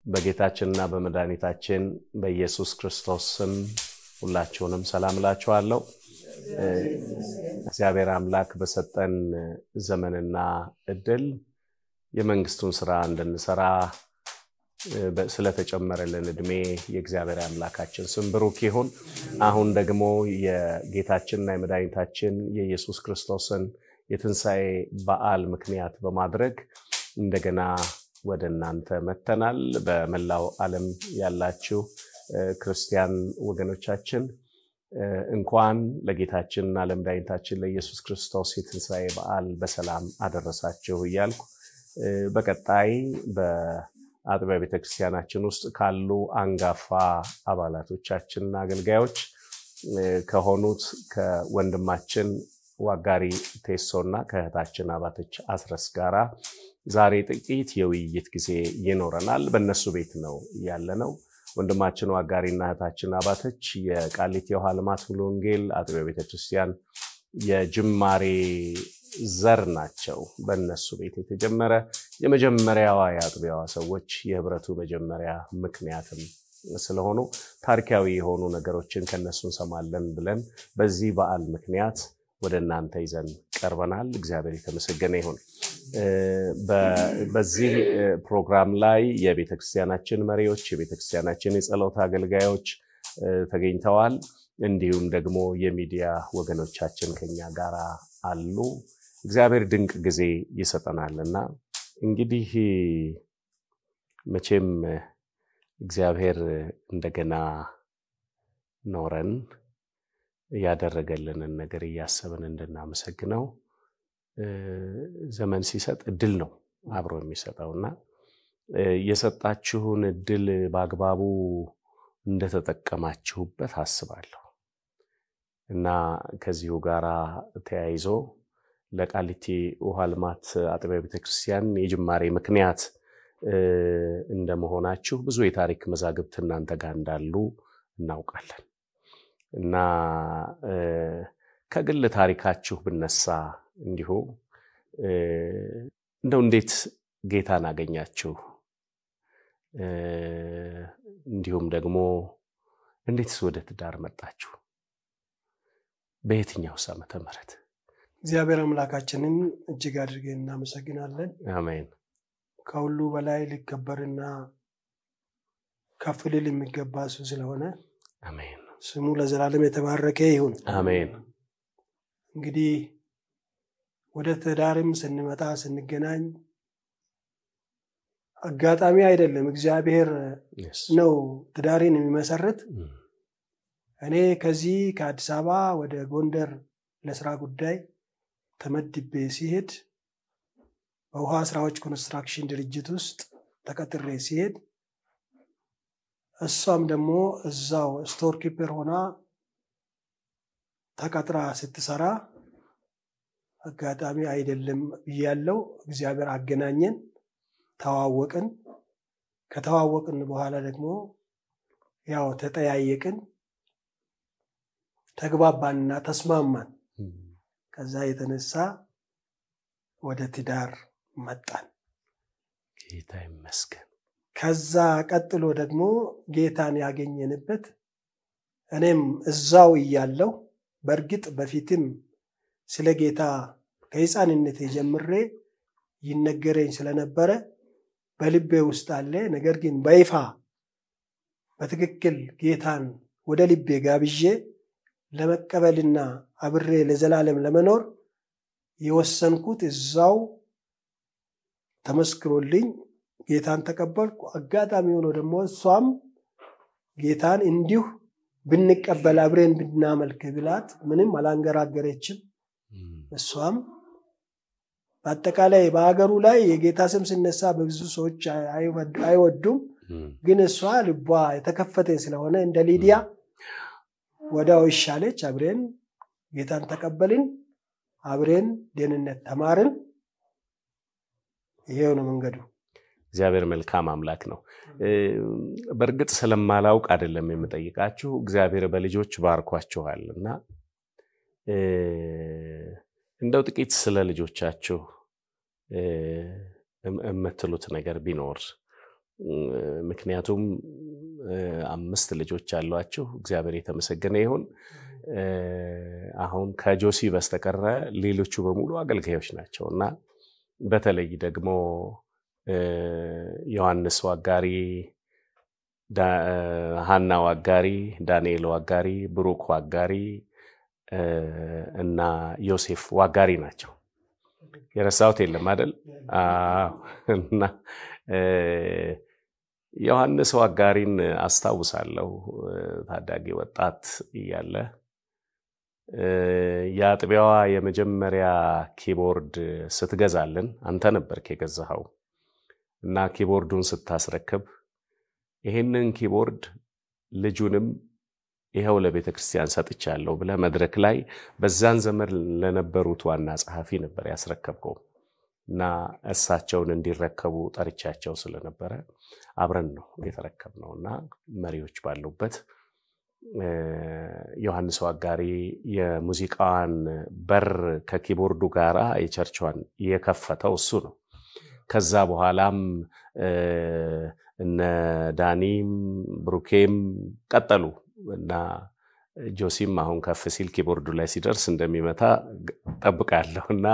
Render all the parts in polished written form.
በጌታችንና በመድኃኒታችን በኢየሱስ ክርስቶስ ስም ሁላችሁንም ሰላም እላችኋለሁ። እግዚአብሔር አምላክ በሰጠን ዘመንና እድል የመንግስቱን ሥራ እንድንሰራ ስለተጨመረልን እድሜ የእግዚአብሔር አምላካችን ስም ብሩክ ይሁን። አሁን ደግሞ የጌታችንና የመድኃኒታችን የኢየሱስ ክርስቶስን የትንሣኤ በዓል ምክንያት በማድረግ እንደገና ወደ እናንተ መተናል። በመላው ዓለም ያላችሁ ክርስቲያን ወገኖቻችን እንኳን ለጌታችንና ለመድኃኒታችን ለኢየሱስ ክርስቶስ የትንሣኤ በዓል በሰላም አደረሳችሁ እያልኩ በቀጣይ በአጥቢያ ቤተክርስቲያናችን ውስጥ ካሉ አንጋፋ አባላቶቻችንና አገልጋዮች ከሆኑት ከወንድማችን ዋጋሪ ቴሶና ከእህታችን አባተች አስረስ ጋራ ዛሬ ጥቂት የውይይት ጊዜ ይኖረናል። በእነሱ ቤት ነው ያለነው። ወንድማችን ዋጋሪና እህታችን አባተች የቃሊቲ የውሃ ልማት ሙሉ ወንጌል አጥቢያ ቤተክርስቲያን የጅማሬ ዘር ናቸው። በእነሱ ቤት የተጀመረ የመጀመሪያዋ የአጥቢያዋ ሰዎች የህብረቱ መጀመሪያ ምክንያትም ስለሆኑ ታሪካዊ የሆኑ ነገሮችን ከነሱ እንሰማለን ብለን በዚህ በዓል ምክንያት ወደ እናንተ ይዘን ቀርበናል። እግዚአብሔር የተመሰገነ ይሁን። በዚህ ፕሮግራም ላይ የቤተክርስቲያናችን መሪዎች፣ የቤተክርስቲያናችን የጸሎት አገልጋዮች ተገኝተዋል። እንዲሁም ደግሞ የሚዲያ ወገኖቻችን ከኛ ጋር አሉ። እግዚአብሔር ድንቅ ጊዜ ይሰጠናልና እንግዲህ መቼም እግዚአብሔር እንደገና ኖረን ያደረገልንን ነገር እያሰብን እንድናመሰግነው ዘመን ሲሰጥ እድል ነው አብሮ የሚሰጠውና የሰጣችሁን እድል በአግባቡ እንደተጠቀማችሁበት አስባለሁ እና ከዚሁ ጋራ ተያይዞ ለቃሊቲ ውሃ ልማት አጥቢያ ቤተክርስቲያን የጅማሬ ምክንያት እንደመሆናችሁ ብዙ የታሪክ መዛግብት እናንተ ጋር እንዳሉ እናውቃለን እና ከግል ታሪካችሁ ብነሳ እንዲሁ እንደው እንዴት ጌታን አገኛችሁ? እንዲሁም ደግሞ እንዴትስ ወደ ትዳር መጣችሁ? በየትኛው ዓመተ ምህረት? እግዚአብሔር አምላካችንን እጅግ አድርገን እናመሰግናለን። አሜን። ከሁሉ በላይ ሊከበርና ከፍ ሊል የሚገባ እሱ ስለሆነ አሜን። ስሙ ለዘላለም የተባረከ ይሁን። አሜን። እንግዲህ ወደ ትዳርም ስንመጣ ስንገናኝ አጋጣሚ አይደለም፣ እግዚአብሔር ነው ትዳርን የሚመሰርት። እኔ ከዚህ ከአዲስ አበባ ወደ ጎንደር ለስራ ጉዳይ ተመድቤ ሲሄድ በውሃ ስራዎች ኮንስትራክሽን ድርጅት ውስጥ ተቀጥሬ ሲሄድ እሷም ደግሞ እዛው ስቶር ኪፐር ሆና ተቀጥራ ስትሰራ አጋጣሚ አይደለም ያለው እግዚአብሔር አገናኘን፣ ተዋወቅን። ከተዋወቅን በኋላ ደግሞ ያው ተጠያየቅን፣ ተግባባንና ተስማማን። ከዛ የተነሳ ወደ ትዳር መጣን። ጌታ ይመስገን። ከዛ ቀጥሎ ደግሞ ጌታን ያገኘንበት እኔም እዛው እያለሁ በርግጥ በፊትም ስለ ጌታ ከሕፃንነቴ ጀምሬ ይነገረኝ ስለነበረ በልቤ ውስጥ አለ። ነገር ግን በይፋ በትክክል ጌታን ወደ ልቤ ጋብዤ ለመቀበልና አብሬ ለዘላለም ለመኖር የወሰንኩት እዛው ተመስክሮልኝ ጌታን ተቀበልኩ። አጋጣሚ ሆኖ ደግሞ እሷም ጌታን እንዲሁ ብንቀበል አብረን ብናመልክ ብላት ምንም አላንገራገረችም። እሷም በአጠቃላይ በአገሩ ላይ የጌታ ስም ሲነሳ በብዙ ሰዎች አይወዱም፣ ግን እሷ ልቧ የተከፈተ ስለሆነ እንደ ሊዲያ ወዳው ይሻለች። አብረን ጌታን ተቀበልን፣ አብረን ደህንነት ተማርን። ይሄው ነው መንገዱ። እግዚአብሔር መልካም አምላክ ነው። በርግጥ ስለማላውቅ አይደለም የምጠይቃችሁ፣ እግዚአብሔር በልጆች ባርኳችኋልና እንደው ጥቂት ስለ ልጆቻችሁ የምትሉት ነገር ቢኖር ምክንያቱም 5 ልጆች አሏችሁ እግዚአብሔር የተመሰገነ ይሁን አሁን ከጆሲ በስተቀር ሌሎቹ በሙሉ አገልጋዮች ናቸውና በተለይ ደግሞ ዮሐንስ ዋጋሪ ሃና ዋጋሪ ዳንኤል ዋጋሪ ብሩክ ዋጋሪ እና ዮሴፍ ዋጋሪ ናቸው የረሳውት የለም አይደል እና ዮሐንስ ዋጋሪን አስታውሳለሁ ታዳጊ ወጣት ይያለ ያጥቢያዋ የመጀመሪያ ኪቦርድ ስትገዛልን አንተ ነበርክ የገዛኸው እና ኪቦርዱን ስታስረክብ ይሄንን ኪቦርድ ልጁንም ይሄው ለቤተክርስቲያን ሰጥቻለሁ ብለ መድረክ ላይ በዛን ዘመን ለነበሩት ዋና ጸሐፊ ነበር ያስረከብከው እና እሳቸውን እንዲረከቡ ጠርቻቸው ስለነበረ አብረን ነው የተረከብነውና መሪዎች ባሉበት ዮሐንስ ዋጋሪ የሙዚቃን በር ከኪቦርዱ ጋራ የቸርቿን የከፈተው እሱ ነው ከዛ በኋላም እነ ዳኒም ብሩኬም ቀጠሉ እና ጆሲም አሁን ከፍ ሲል ኪቦርዱ ላይ ሲደርስ እንደሚመታ ጠብቃለሁና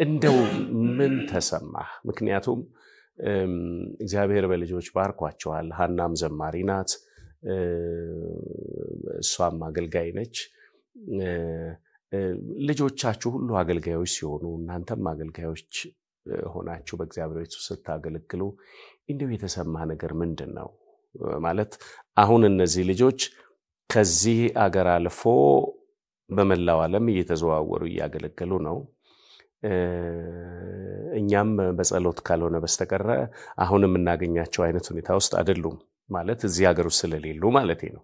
እንደው ምን ተሰማህ ምክንያቱም እግዚአብሔር በልጆች ባርኳቸዋል ሃናም ዘማሪ ናት እሷም አገልጋይ ነች ልጆቻችሁ ሁሉ አገልጋዮች ሲሆኑ እናንተም አገልጋዮች ሆናችሁ በእግዚአብሔር ቤት ስታገለግሉ እንደው የተሰማ ነገር ምንድነው ማለት አሁን እነዚህ ልጆች ከዚህ አገር አልፎ በመላው ዓለም እየተዘዋወሩ ያገለግሉ ነው እኛም በጸሎት ካልሆነ በስተቀር አሁንም እናገኛቸው አይነት ሁኔታ ውስጥ አይደሉም ማለት እዚህ ሀገር ውስጥ ስለሌሉ ማለት ነው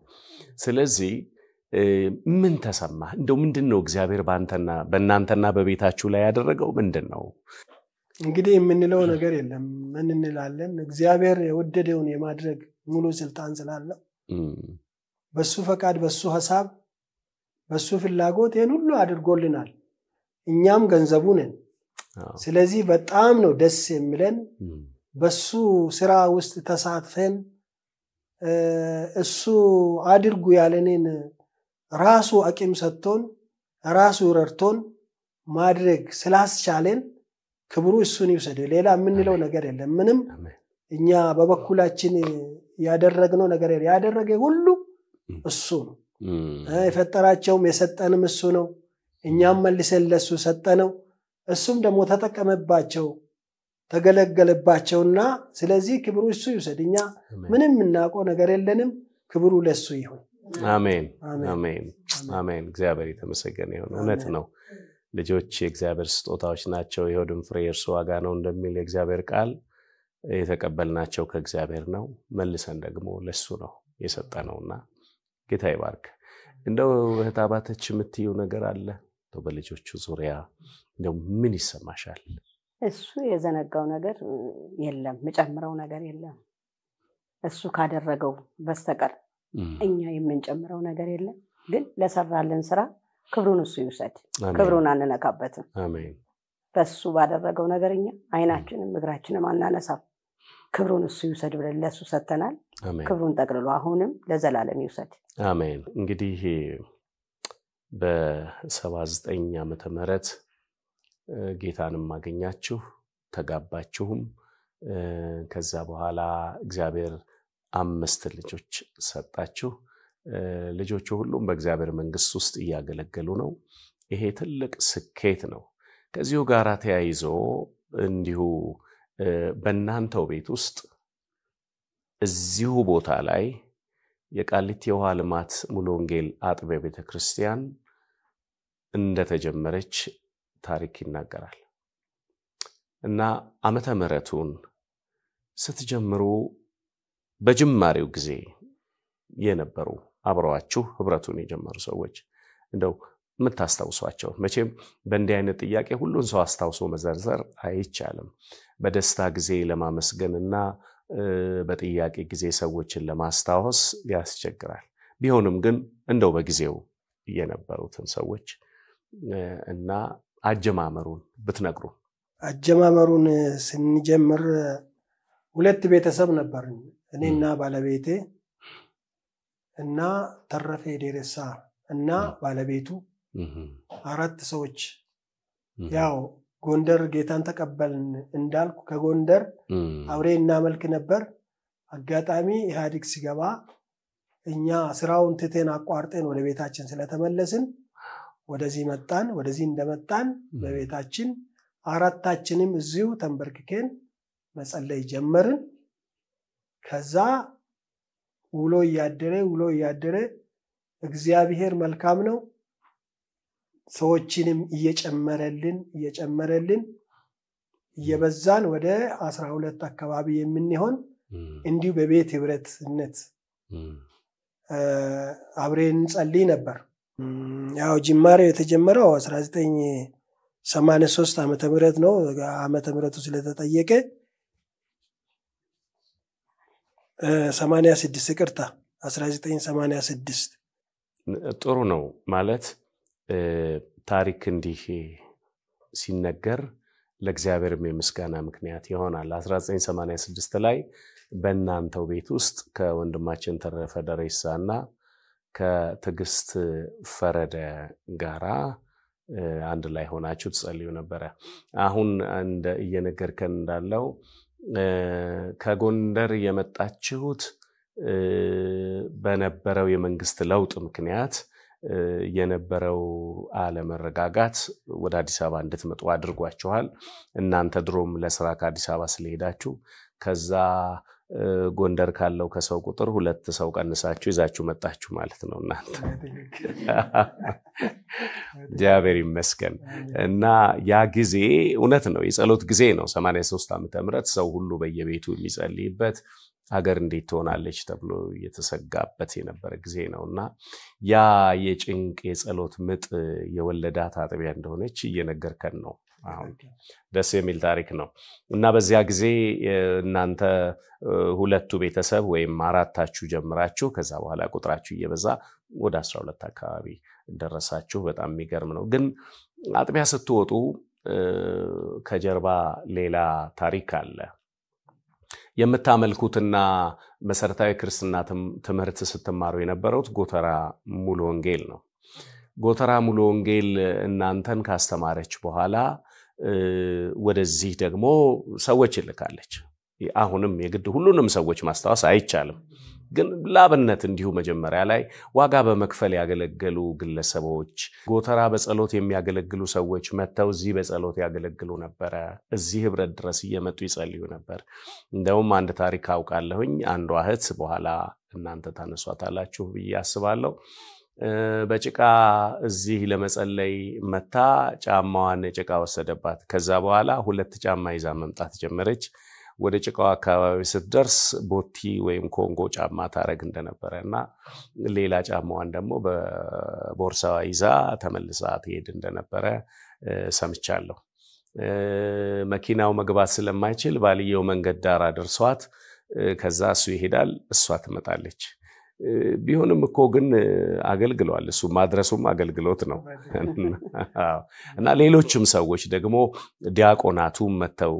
ስለዚህ ምን ተሰማ እንደው ምንድነው እግዚአብሔር በእናንተና በቤታችሁ ላይ ያደረገው ምንድነው እንግዲህ የምንለው ነገር የለም ምን እንላለን እግዚአብሔር የወደደውን የማድረግ ሙሉ ስልጣን ስላለው በሱ ፈቃድ በሱ ሐሳብ በሱ ፍላጎት ይሄን ሁሉ አድርጎልናል እኛም ገንዘቡ ነን ስለዚህ በጣም ነው ደስ የሚለን በሱ ስራ ውስጥ ተሳትፈን እሱ አድርጉ ያለንን ራሱ አቂም ሰጥቶን ራሱ ረድቶን ማድረግ ስላስቻለን ክብሩ እሱን ይውሰድ ሌላ ምንለው ነገር የለም ምንም እኛ በበኩላችን ያደረግነው ነገር ያደረገ ሁሉ እሱ ነው የፈጠራቸውም የሰጠንም እሱ ነው እኛም መልሰን ለሱ ሰጠነው እሱም ደግሞ ተጠቀመባቸው ተገለገለባቸውና ስለዚህ ክብሩ እሱ ይውሰድኛ ምንም እናቆ ነገር የለንም ክብሩ ለሱ ይሁን አሜን አሜን አሜን እግዚአብሔር የተመሰገነ ይሁን እውነት ነው ልጆች የእግዚአብሔር ስጦታዎች ናቸው የሆድም ፍሬ እርሱ ዋጋ ነው እንደሚል የእግዚአብሔር ቃል የተቀበልናቸው ከእግዚአብሔር ነው መልሰን ደግሞ ለሱ ነው የሰጠነውና ጌታ ይባርክ እንደው ህታባተች የምትዩ ነገር አለ በልጆቹ ዙሪያ እንደው ምን ይሰማሻል እሱ የዘነጋው ነገር የለም መጨመረው ነገር የለም እሱ ካደረገው በስተቀር እኛ የምንጨምረው ነገር የለም ግን ለሰራልን ስራ ክብሩን እሱ ይውሰድ ክብሩን አንነካበትም አሜን በሱ ባደረገው ነገርኛ አይናችንም እግራችንም አናነሳም ክብሩን እሱ ይውሰድ ብለን ለሱ ሰተናል ክብሩን ጠቅልሎ አሁንም ለዘላለም ይውሰድ አሜን እንግዲህ በ79 ዓመተ ምህረት ጌታንም ማገኛችሁ ተጋባችሁም ከዛ በኋላ እግዚአብሔር 5 ልጆች ሰጣችሁ ልጆቹ ሁሉም በእግዚአብሔር መንግስት ውስጥ ያገለገሉ ነው ይሄ ትልቅ ስኬት ነው ከዚሁ ጋር ተያይዞ እንዲሁ በእናንተው ቤት ውስጥ እዚሁ ቦታ ላይ የቃሊቲ የውሃ ልማት ሙሉ ወንጌል አጥቢያ ቤተክርስቲያን እንደተጀመረች ታሪክ ይናገራል እና ዓመተ ምህረቱን ስትጀምሩ በጅማሬው ጊዜ የነበሩ አብረዋችሁ ህብረቱን የጀመሩ ሰዎች እንደው ምታስተውሷቸው መቼም በእንዲህ አይነት ጥያቄ ሁሉን ሰው አስተውሶ መዘርዘር አይቻልም በደስታ ጊዜ ለማመስገንና በጥያቄ ጊዜ ሰዎችን ለማስተዋወስ ያስቸግራል ቢሆንም ግን እንደው በጊዜው የነበሩትን ሰዎች እና አጀማመሩን ብትነግሩ አጀማመሩን ስንጀምር ሁለት ቤተሰብ ነበርን። እኔና ባለቤቴ እና ተረፈ ደረሳ እና ባለቤቱ አራት ሰዎች ያው ጎንደር ጌታን ተቀበልን እንዳልኩ ከጎንደር አብሬ እናመልክ ነበር። አጋጣሚ ኢህአዲግ ሲገባ እኛ ስራውን ትተን አቋርጠን ወደ ቤታችን ስለተመለስን ወደዚህ መጣን። ወደዚህ እንደመጣን በቤታችን አራታችንም እዚሁ ተንበርክከን መጸለይ ጀመርን። ከዛ ውሎ እያደረ እግዚአብሔር መልካም ነው ሰዎችንም እየጨመረልን እየበዛን ወደ 12 አካባቢ የምንሆን እንዲሁ በቤት ህብረትነት አብረን ጸልይ ነበር። ያው ጅማሬው የተጀመረው 1983 ዓመተ ምህረት ነው። ዓመተ ምህረቱ ስለተጠየቀ 86 ይቅርታ 1986 ጥሩ ነው ማለት ታሪክ እንዲህ ሲነገር ለእግዚአብሔርም የምስጋና ምክንያት ይሆናል። 1986 ላይ በእናንተው ቤት ውስጥ ከወንድማችን ተረፈ ደሬሳና ከትግስት ፈረደ ጋራ አንድ ላይ ሆናችሁ ትጸልዩ ነበር። አሁን እንደ እየነገርከን እንዳለው ከጎንደር የመጣችሁት በነበረው የመንግስት ለውጥ ምክንያት የነበረው አለመረጋጋት ወደ አዲስ አበባ እንድትመጡ አድርጓችኋል። እናንተ ድሮም ለስራ ከአዲስ አበባ ስለሄዳችሁ ከዛ ጎንደር ካለው ከሰው ቁጥር 2 ሰው ቀንሳችሁ ይዛችሁ መጣችሁ ማለት ነው እናንተ። እግዚአብሔር ይመስገን። እና ያ ጊዜ እውነት ነው የጸሎት ጊዜ ነው። 83 ዓመተ ምህረት ሰው ሁሉ በየቤቱ የሚጸልይበት ሀገር እንዴት ትሆናለች ተብሎ የተሰጋበት የነበረ ጊዜ ነውና ያ የጭንቅ የጸሎት ምጥ የወለዳት አጥቢያ እንደሆነች እየነገርከን ነው። አሁን ደስ የሚል ታሪክ ነው። እና በዚያ ጊዜ እናንተ ሁለቱ ቤተሰብ ወይም አራታችሁ ጀምራችሁ ከዛ በኋላ ቁጥራችሁ እየበዛ ወደ 12 አካባቢ ደረሳችሁ። በጣም የሚገርም ነው። ግን አጥቢያ ስትወጡ ከጀርባ ሌላ ታሪክ አለ። የምታመልኩትና መሰረታዊ ክርስትና ትምህርት ስትማሩ የነበረውት ጎተራ ሙሉ ወንጌል ነው። ጎተራ ሙሉ ወንጌል እናንተን ካስተማረች በኋላ ወደዚህ ደግሞ ሰዎች ይልካለች። አሁንም የግድ ሁሉንም ሰዎች ማስተዋወስ አይቻልም። ግን ላብነት እንዲሁ መጀመሪያ ላይ ዋጋ በመክፈል ያገለገሉ ግለሰቦች ጎተራ በጸሎት የሚያገለግሉ ሰዎች መተው እዚህ በጸሎት ያገለግሉ ነበር። እዚህ ህብረት ድረስ እየመጡ ይጸልዩ ነበር። እንደውም አንድ ታሪክ አውቃለሁኝ። አንዷ እህት በኋላ እናንተ ታነሷታላችሁ ብዬ አስባለሁ። በጭቃ እዚህ ለመጸለይ መታ ጫማዋን ጭቃ ወሰደባት። ከዛ በኋላ 2 ጫማ ይዛ መምጣት ጀመረች። ወደ ጭቃው አካባቢ ስትደርስ ቦቲ ወይም ኮንጎ ጫማ ታረግ እንደነበረና ሌላ ጫማዋን ደግሞ በቦርሳዋ ይዛ ተመልሳ ትሄድ እንደነበረ ሰምቻለሁ። መኪናው መግባት ስለማይችል ባልየው መንገድ ዳር አድርሷት ከዛ እሱ ይሄዳል፣ እሷ ትመጣለች። ቢሆንም እኮ ግን አገልግሏል። እሱ ማድረሱም አገልግሎት ነው። እና ሌሎችም ሰዎች ደግሞ ዲያቆናቱ መተው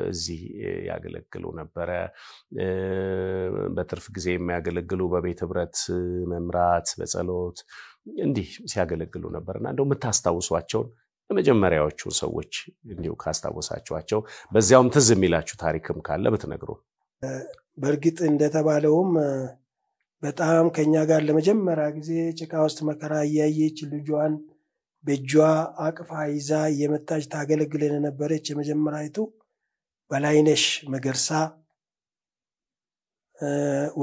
እዚህ ያገለግሉ ነበር። በትርፍ ጊዜ የሚያገለግሉ በቤት ህብረት መምራት በጸሎት እንዲህ ሲያገለግሉ ነበርና እንደው የምታስታውሷቸውን የመጀመሪያዎቹ ሰዎች እንዲሁ ካስታወሳችኋቸው በዚያውም ትዝ የሚላችሁ ታሪክም ካለ ብትነግሩ። በርግጥ እንደተባለውም በጣም ከኛ ጋር ለመጀመሪያ ጊዜ ጭቃ ውስጥ መከራ ያየች ልጇን በእጇ አቅፋ ይዛ የመጣች ታገለግለን ነበረች። የመጀመሪያይቱ በላይነሽ መገርሳ፣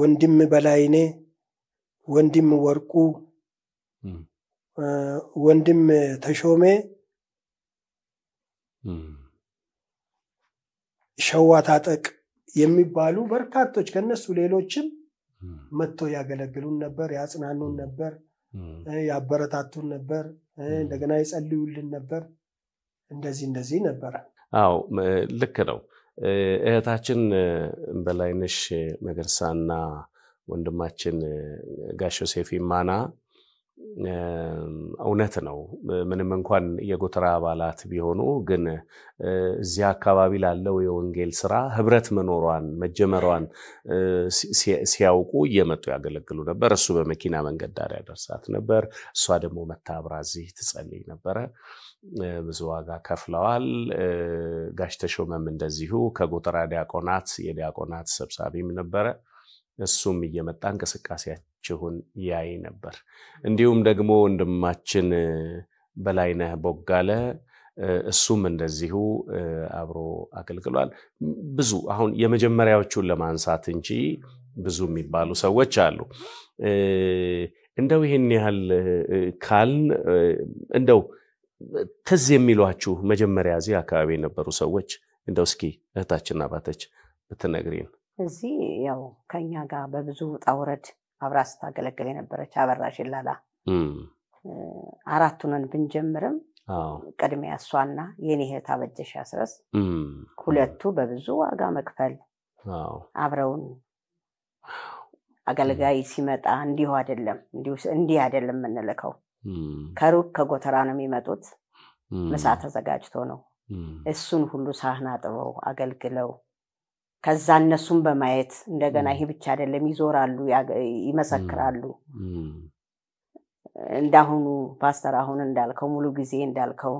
ወንድም በላይኔ፣ ወንድም ወርቁ፣ ወንድም ተሾሜ፣ ሸዋ ታጠቅ የሚባሉ በርካቶች ከነሱ ሌሎችም መጥቶ ያገለግሉን ነበር፣ ያጽናኑን ነበር፣ ያበረታቱን ነበር፣ እንደገና ይጸልዩልን ነበር። እንደዚህ ነበር። አዎ ልክ ነው። እህታችን በላይነሽ መገርሳና ወንድማችን ጋሽ ዮሴፍ ይማና እውነት ነው ምንም እንኳን የጎተራ አባላት ቢሆኑ ግን እዚያ አካባቢ ላለው የወንጌል ስራ ህብረት መኖሯን መጀመሯን ሲያውቁ እየመጡ ያገለግሉ ነበር እሱ በመኪና መንገድ ዳር ያደርሳት ነበር እሷ ደግሞ መታብራዚ ትጸልይ ነበር ብዙ ዋጋ ከፍለዋል ጋሽ ተሾመም እንደዚሁ ከጎተራ ዲያቆናት የዲያቆናት ሰብሳቢም ነበር እሱም እየመጣ እንቅስቃሴያችሁን ያይ ነበር እንዲሁም ደግሞ ወንድማችን በላይነህ ቦጋለ እሱም እንደዚሁ አብሮ አገልግሏል ብዙ አሁን የመጀመሪያዎቹን ለማንሳት እንጂ ብዙ የሚባሉ ሰዎች አሉ እንደው ይሄን ያህል ካልን እንደው ትዝ የሚሏችሁ መጀመሪያ እዚህ አካባቢ የነበሩ ሰዎች እንደው እስኪ እህታችንና አባተች ብትነግሪን እዚህ ያው ከኛ ጋር በብዙ ጣውረድ አብራስ ታገለግል የነበረች አበራሽ ይላላ አራቱንን ብንጀምርም ቀድሚያ እሷና የኔ እህት አበጀሽ አስረስ ሁለቱ በብዙ ዋጋ መክፈል አብረውን አገልጋይ ሲመጣ እንዲሁ አይደለም እንልከው ከሩቅ ከጎተራ ነው የሚመጡት ምሳ ተዘጋጅቶ ነው እሱን ሁሉ ሳህና ጥበው አገልግለው ከዛ እነሱም በማየት እንደገና ይሄ ብቻ አይደለም ይዞራሉ ይመሰክራሉ እንዳሁኑ ፓስተር አሁን እንዳልከው ሙሉ ጊዜ እንዳልከው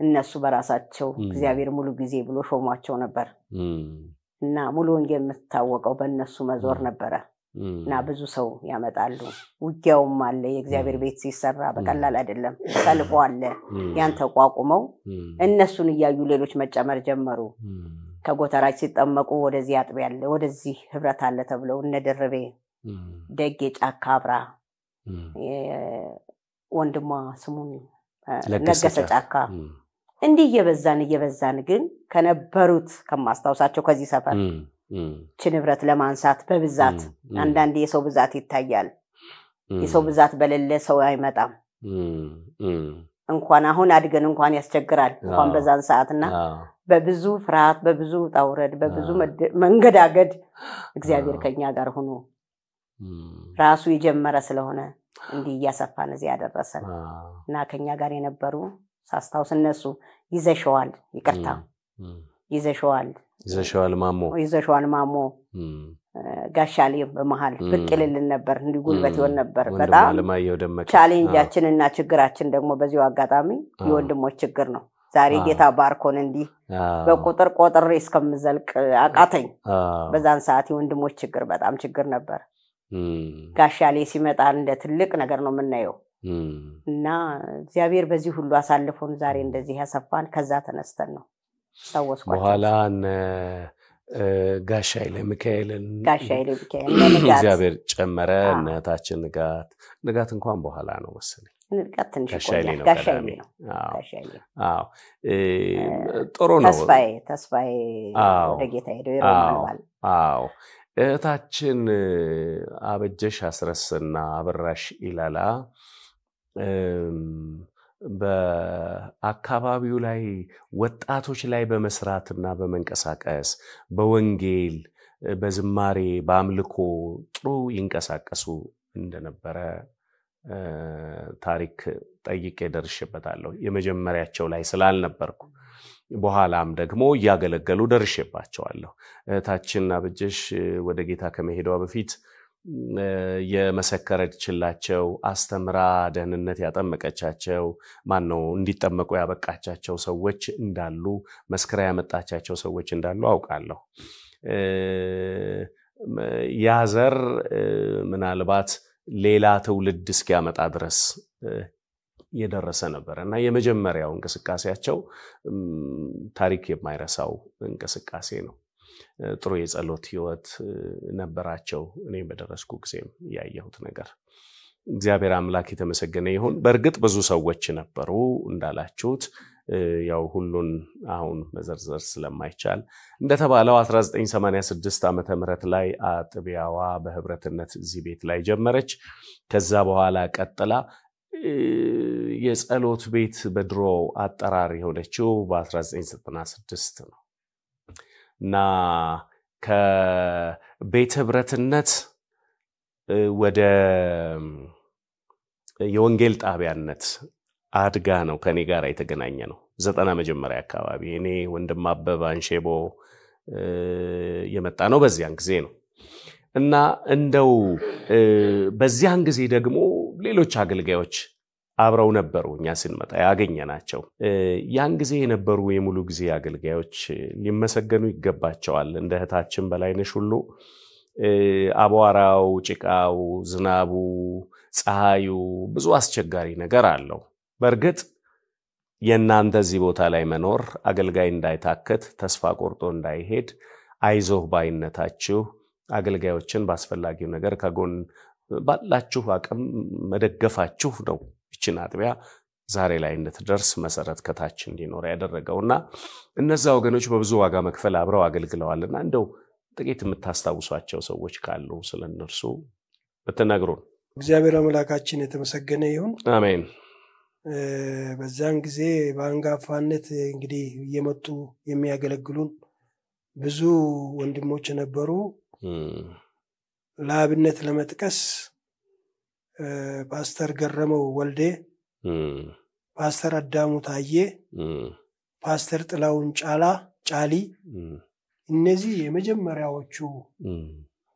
እነሱ በራሳቸው እግዚአብሔር ሙሉ ጊዜ ብሎ ሾሟቸው ነበር እና ሙሉ ወንጌል የምታወቀው በእነሱ መዞር ነበር እና ብዙ ሰው ያመጣሉ ውጊያውም አለ የእግዚአብሔር ቤት ሲሰራ በቀላል አይደለም ሰልፎ አለ ያን ተቋቁመው እነሱን ያዩ ሌሎች መጨመር ጀመሩ ከጎተራች ሲጠመቁ ወደዚህ አጥቢያለ ወደዚህ ህብረት አለ ተብለው እነደረበ ደጌ ጫካ አብራ ወንድሟ ስሙን ለገሰ ጫካ እንዲህ እየበዛን ግን ከነበሩት ከማስተዋሳቸው ከዚህ ሰፈር ችንብረት ለማንሳት በብዛት አንዳንዴ የሰው ብዛት ይታያል የሰው ብዛት በለለ ሰው አይመጣም እንኳን አሁን አድገን እንኳን ያስቸግራል እንኳን በዛን ሰዓትና በብዙ ፍርሃት በብዙ ጣውረድ በብዙ መንገዳገድ እግዚአብሔር ከኛ ጋር ሆኖ ራሱ ይጀመረ ስለሆነ እንዲህ ያሰፋን እዚህ ያደረሰን እና ከኛ ጋር የነበሩ ሳስታውስ እነሱ ይዘሽዋል ይቅርታ ይዘሽዋል ማሞ ጋሻሊ በመሃል ብቅልልን ነበር እንዲጉልበት ይወን ነበር በጣም ቻሌንጃችንና ችግራችን ደግሞ በዚሁ አጋጣሚ የወንድሞች ችግር ነው ዛሬ ጌታ ባርኮን እንዲህ በቁጥር ቆጥሬ እስከምዘልቅ አቃተኝ በዛን ሰዓት የወንድሞች ችግር በጣም ችግር ነበር ጋሻሊ ሲመጣ እንደ ትልቅ ነገር ነው የምናየው እና እግዚአብሔር በዚህ ሁሉ አሳልፎን ዛሬ እንደዚህ ያሰፋን ከዛ ተነስተን ነው ታወስኳቸው በኋላ ጋሻይለ ሚካኤልን እግዚአብሔር ጨመረ እናታችን ንጋት እንኳን በኋላ ነው መሰለኝ ንጋት ትንሽ ጋሻይለ ነው አዎ ጥሩ ነው ተስፋዬ ወደ ጌታ ሄደው ይሮማል አዎ እህታችን አበጀሽ አስረስና አበራሽ ይላላ በአካባቢው ላይ ወጣቶች ላይ በመስራትና በመንቀሳቀስ በወንጌል በዝማሬ በአምልኮ ጥሩ ይንቀሳቀሱ እንደነበረ ታሪክ ጠይቄ ደርሼበታለሁ የመጀመሪያቸው ላይ ስላልነበርኩ በኋላም ደግሞ ያገለገሉ ደርሼባቸዋለሁ እህታችን አበጀሽ ወደ ጌታ ከመሄዷ በፊት የመሰከረችላቸው አስተምራ ደህንነት ያጠመቀቻቸው ማን ነው እንዲጠመቁ ያበቃቻቸው ሰዎች እንዳሉ መስከራ ያመጣቻቸው ሰዎች እንዳሉ አውቃለሁ ያዘር ምናልባት ሌላ ትውልድ እስኪያመጣ ድረስ የደረሰ ነበርና የመጀመሪያው እንቅስቃሴያቸው ታሪክ የማይረሳው እንቅስቃሴ ነው ጥሩ የጸሎት ህይወት ነበራቸው እኔ በደረስኩ ጊዜም ያየሁት ነገር እግዚአብሔር አምላክ የተመሰገነ ይሁን በርግጥ ብዙ ሰዎች ነበሩ እንዳላችሁት ያው ሁሉን አሁን መዘርዘር ስለማይቻል እንደተባለው 1986 ዓመተ ምህረት ላይ አጥቢያዋ በህብረትነት እዚህ ቤት ላይ ጀመረች ከዛ በኋላ ቀጥላ የጸሎት ቤት በድሮ አጠራር የሆነችው በ1996 ነው እና ከቤት ህብረትነት ወደ የወንጌል ጣቢያነት አድጋ ነው ከኔ ጋር የተገናኘ ነው 90 መጀመሪያ አካባቢ እኔ ወንድም አበበ አንሼቦ የመጣ ነው በዚያን ጊዜ ነው እና እንደው በዚያን ጊዜ ደግሞ ሌሎች አገልጋዮች አብረው ነበሩ እኛ ስንመጣ ያገኘናቸው ያን ጊዜ የነበሩ የሙሉ ጊዜ አገልጋዮች ሊመሰገኑ ይገባቸዋል እንደ እህታችን በላይነሽ ሁሉ አቧራው ጭቃው ዝናቡ ፀሐዩ ብዙ አስቸጋሪ ነገር አለው በርግጥ የናንተ እዚህ ቦታ ላይ መኖር አገልጋይ እንዳይታከት ተስፋ ቆርጦ እንዳይሄድ አይዞህ ባይነታችሁ አገልጋዮችን ባስፈላጊው ነገር ከጎን ባላችሁ አቅም መደገፋችሁ ነው እቺን አጥቢያ ዛሬ ላይ እንድትደርስ መሰረት ከታች እንዲኖር ያደረገውና እነዛ ወገኖች በብዙ ዋጋ መክፈል አብረው አገልግለዋልና እንደው ጥቂት የምታስታውሷቸው ሰዎች ካሉ ስለነርሱ በተነግሩን እግዚአብሔር አምላካችን የተመሰገነ ይሁን አሜን በዛን ጊዜ ባንጋፋነት እንግዲህ እየመጡ የሚያገለግሉን ብዙ ወንድሞች ነበሩ ለአብነት ለመጥቀስ ፓስተር ገረመው ወልዴ ፓስተር አዳሙ ታዬ ፓስተር ጥላውን ጫሊ እነዚህ የመጀመሪያዎቹ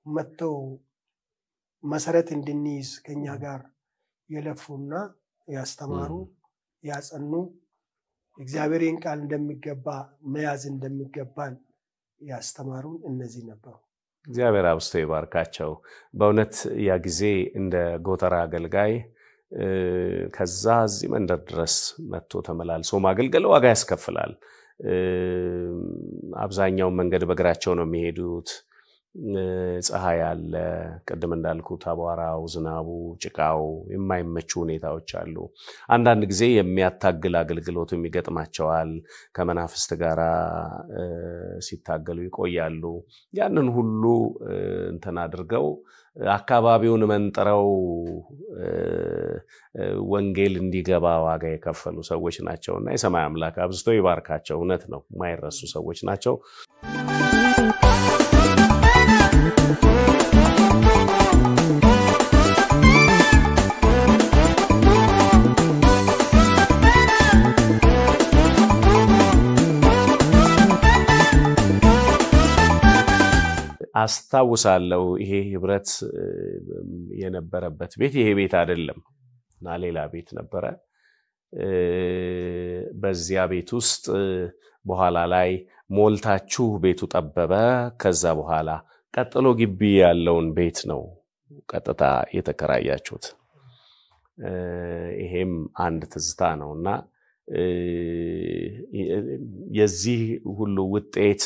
መተው መሰረት እንድንይዝ ከኛ ጋር የለፉና ያስተማሩ ያጸኑ እግዚአብሔርን ቃል እንደሚገባ መያዝ እንደሚገባን ያስተማሩ እነዚህ ነበሩ እግዚአብሔር አብስቶ ይባርካቸው በእውነት ያ ጊዜ እንደ ጎተራ አገልጋይ ከዛ እዚህ መንደር ድረስ መጥቶ ተመላልሶ ማገልገል ዋጋ ያስከፍላል አብዛኛው መንገድ በእግራቸው ነው የሚሄዱት ፀሐይ አለ ቀደም እንዳልኩት አቧራው ዝናቡ ጭቃው የማይመቹ ሁኔታዎች አሉ አንዳንድ ጊዜ የሚያታግል አገልግሎት የሚገጥማቸዋል ከመናፍስት ጋራ ሲታገሉ ይቆያሉ ያንን ሁሉ እንተና አድርገው አካባቢውን መንጠረው ወንጌል እንዲገባ ዋጋ የከፈሉ ሰዎች ናቸውና የሰማይ አምላክ አብዝቶ ይባርካቸው እውነት ነው ማይረሱ ሰዎች ናቸው አስታውሳለሁ ይሄ ህብረት የነበረበት ቤት ይሄ ቤት አይደለም እና ሌላ ቤት ነበረ በዚያ ቤት ውስጥ በኋላ ላይ ሞልታችሁ ቤቱ ጠበበ ከዛ በኋላ ቀጥሎ ግቢ ያለውን ቤት ነው ቀጥታ የተከራያችሁት ይሄም አንድ ትዝታ ነውና የዚህ ሁሉ ውጤት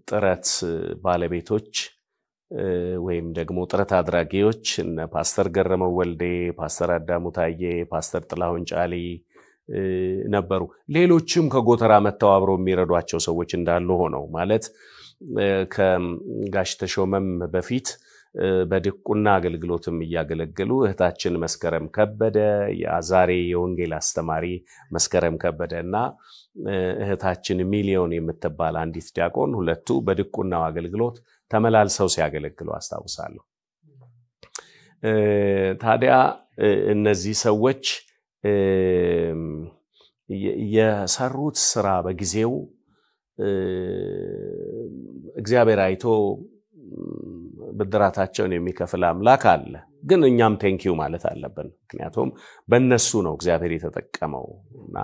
ጥረት ባለቤቶች ወይም ደግሞ ጥረት አድራጊዎች እነ ፓስተር ገረመው ወልዴ ፓስተር አዳሙ ታዬ ፓስተር ጥላሁን ጫሊ ነበሩ ሌሎችም ከጎተራ መተው አብረው የሚረዷቸው ሰዎች እንዳሉ ሆነው ማለት ከጋሽ ተሾመም በፊት በድቁና አገልግሎትም ያገለገሉ እህታችን መስከረም ከበደ ያዛሬ የወንጌል አስተማሪ መስከረም ከበደና እህታችን ሚሊዮን የምትባል አንዲት ዲያቆን ሁለቱ በድቁናው አገልግሎት ተመላልሰው ሲያገለግሉ አስታውሳለሁ ታዲያ እነዚህ ሰዎች የሰሩት ስራ በጊዜው እግዚአብሔር አይቶ ብድራታቸውን የሚከፍል አምላክ አለ ግን እኛም ቴንኪው ማለት አለብን ምክንያቱም በእነሱ ነው እግዚአብሔር የተጠቀመውና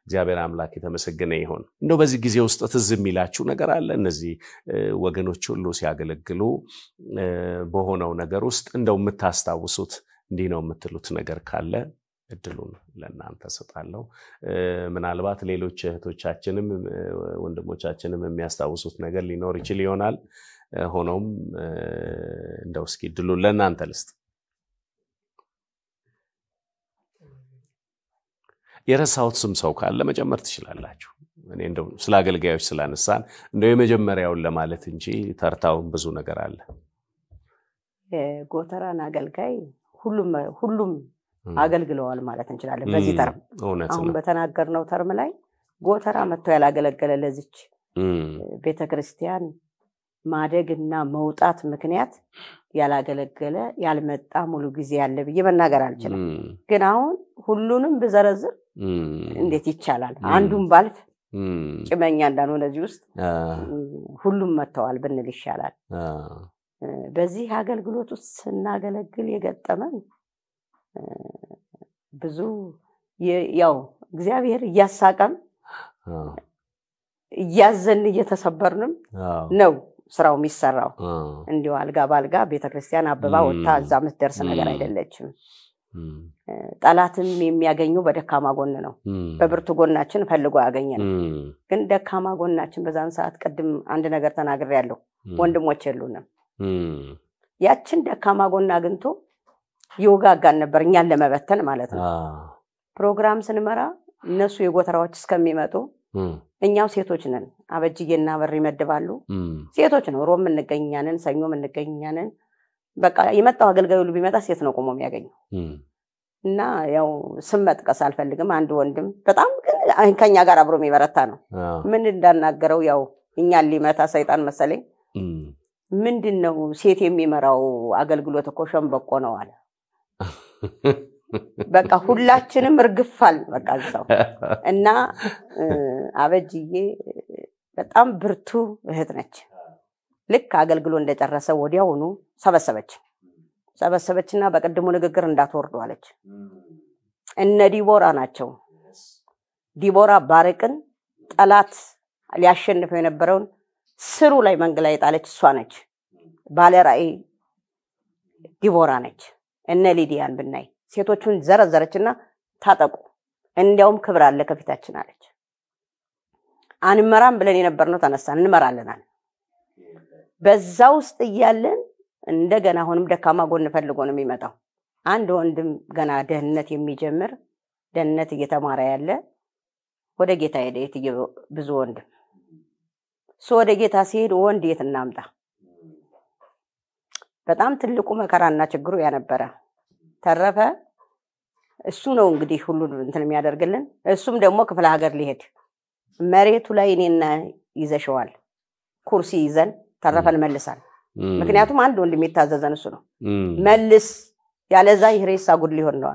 እግዚአብሔር አምላክ የተመሰገነ ይሁን እንደው በዚህ ጊዜ ውስጥ ትዝ የሚላችሁ ነገር አለ እነዚህ ወገኖች ሁሉ ሲያገለግሉ በሆነው ነገር ውስጥ እንደው የምታስታውሱት እንዲህ ነው የምትሉት ነገር ካለ እድሉን ለእናንተ ሰጣለሁ ምናልባት ሌሎች እህቶቻችንም ወንድሞቻችንም የሚያስታውሱት ነገር ሊኖር ይችል ይሆናል ሆኖም እንደው እስኪ እድሉን ለእናንተ ልስጥ የረሳሁት ስም ሰው ካለ መጀመር ትችላላችሁ እኔ እንደው ስለ አገልጋዮች ስላነሳን እንደው የመጀመሪያውን ለማለት እንጂ ተርታውን ብዙ ነገር አለ የጎተራን አገልጋይ ሁሉም አገልግለዋል ማለት እንችላለን በዚህ ተርም አሁን በተናገርነው ተርም ላይ ጎተራ መጥቶ ያላገለገለ ለዚች ቤተክርስቲያን ማደግና መውጣት ምክንያት ያላገለገለ ያልመጣ ሙሉ ጊዜ ያለ ብዬ መናገር አልችልም ግን አሁን ሁሉንም በዘረዝር እንዴት ይቻላል አንዱን ባልፍ ጭመኛ እንዳልሆነ እዚህ ውስጥ ሁሉም መተዋል ብንል ይሻላል በዚህ አገልግሎት ውስጥ ስናገለግል የገጠመን ብዙ ያው እግዚአብሔር ያሳቀም ያዘን እየተሰበርንም ነው ስራው የሚሰራው እንዲው አልጋ ባልጋ ቤተክርስቲያን አበባ ወጣ እዛ ምትደርስ ነገር አይደለችም ጠላትም የሚያገኘው በደካማ ጎን ነው በብርቱ ጎናችን ፈልጎ ያገኘን ግን ደካማ ጎናችን በዛን ሰዓት ቀድም አንድ ነገር ተናግሬያለሁ ወንድሞች የሉንም ያችን ደካማ ጎን አግንቶ ይወጋጋን ነበር እኛን ለመበተን ማለት ነው ፕሮግራም ስንመራ እነሱ የጎተራዎች እስከሚመጡ እኛው ሴቶች ነን አበጅዬና በር ይመድባሉ ሴቶች ነው ሮም እንገኛነን ሰኞም እንገኛነን በቃ የመጣው አገልጋዩ ቢመጣ ሴት ነው ቆሞ የሚያገኘው እና ያው ስም መጥቀስ አልፈልግም አንድ ወንድም በጣም ግን ከኛ ጋር አብሮ የሚበረታ ነው ምን እንዳናገረው ያው እኛን ሊመታ ሰይጣን መሰለኝ ምንድነው ሴት የሚመራው አገልግሎት እኮ ሸምበቆ ነው አለ በቃ ሁላችንም እርግፋል በቃ እዛው እና አበጅዬ በጣም ብርቱ እህት ነች ልክ አገልግሎ እንደጨረሰ ወዲያውኑ ሰበሰበችና በቀድሞ ንግግር እንዳትወርዱ አለች እነ ዲቦራ ናቸው ዲቦራ ባርቅን ጠላት ሊያሸንፈው የነበረውን ስሩ ላይ መንገላ የጣለች እሷ ነች ባለ ራእይ ዲቦራ ነች እነ ሊዲያን ብናይ ሴቶቹን ዘረዘረችና ታጠቁ እንዲያውም ክብር አለ ከፊታችን አለች አንመራም ብለን የነበርነው ተነሳን እንመራለናል በዛ ውስጥ ይያለን እንደገና አሁንም ደካማ ጎን ፈልጎ ነው የሚመጣው አንድ ወንድም ገና ደህንነት የሚጀምር ደህንነት እየተማረ ያለ ወደ ጌታ ሄደ ብዙ ወንድም ወደ ጌታ ሲሄድ ወንድ የት እናምጣ በጣም ትልቁ መከራና ችግሩ ያነበረ ተረፈ እሱ ነው እንግዲህ ሁሉ እንትን የሚያደርግልን እሱም ደግሞ ክፍለ ሀገር ሊሄድ መሬቱ ላይ እኔና ይዘሽዋል ኩርሲ ይዘን ተረፈን መልሳል ምክንያቱም አንድ ወንድ የሚታዘዘን እሱ ነው መልስ ያለዛ ይሬሳ ጉድ ሊሆን ነው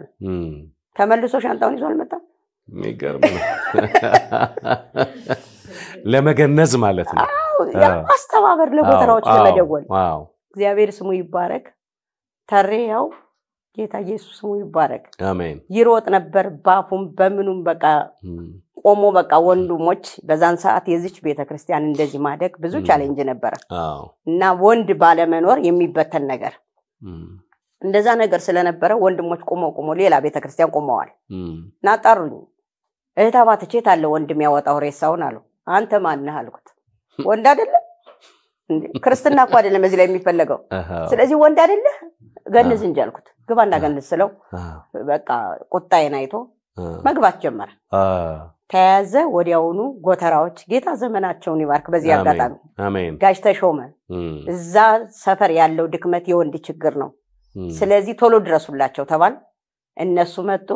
ተመልሶ ሻንጣውን ይዞ አልመጣ የሚገርም ነው ለመገነዝ ማለት ነው አስተባበር ለቦታዎች ለመደወል እግዚአብሔር ስሙ ይባረክ ተሬያው ጌታ ኢየሱስ ስሙ ይባረክ አሜን ይሮጥ ነበር ባፉም በምኑም በቃ ቆሞ በቃ ወንድሞች በዛን ሰዓት የዚች ቤተክርስቲያን እንደዚህ ማደግ ብዙ ቻሌንጅ ነበር እና ወንድ ባለመኖር የሚበተን ነገር እንደዛ ነገር ስለነበረ ወንድሞች ቆሞ ሌላ ቤተክርስቲያን ቆመዋል እና ጠሩኝ እህታባተቼ ታለ ወንድም ያወጣው ሬሳውን አሉ አንተ ማን ነህ አልኩት ወንድ አይደለ ክርስትና እኮ አይደለም እዚህ ላይ የሚፈልገው ስለዚህ ወንድ አይደለ ገንዝ እንጂ አልኩት ግባና ገንዝ ስለው በቃ ቁጣዬን አይቶ መግባት ጀመረ ተያዘ ወዲያውኑ ጎተራዎች ጌታ ዘመናቸውን ይባርክ በዚህ አጋጣሚ አሜን ጋሽ ተሾመ እዛ ሰፈር ያለው ድክመት የወንድ ችግር ነው ስለዚህ ቶሎ ድረሱላቸው ተባል እነሱ መጡ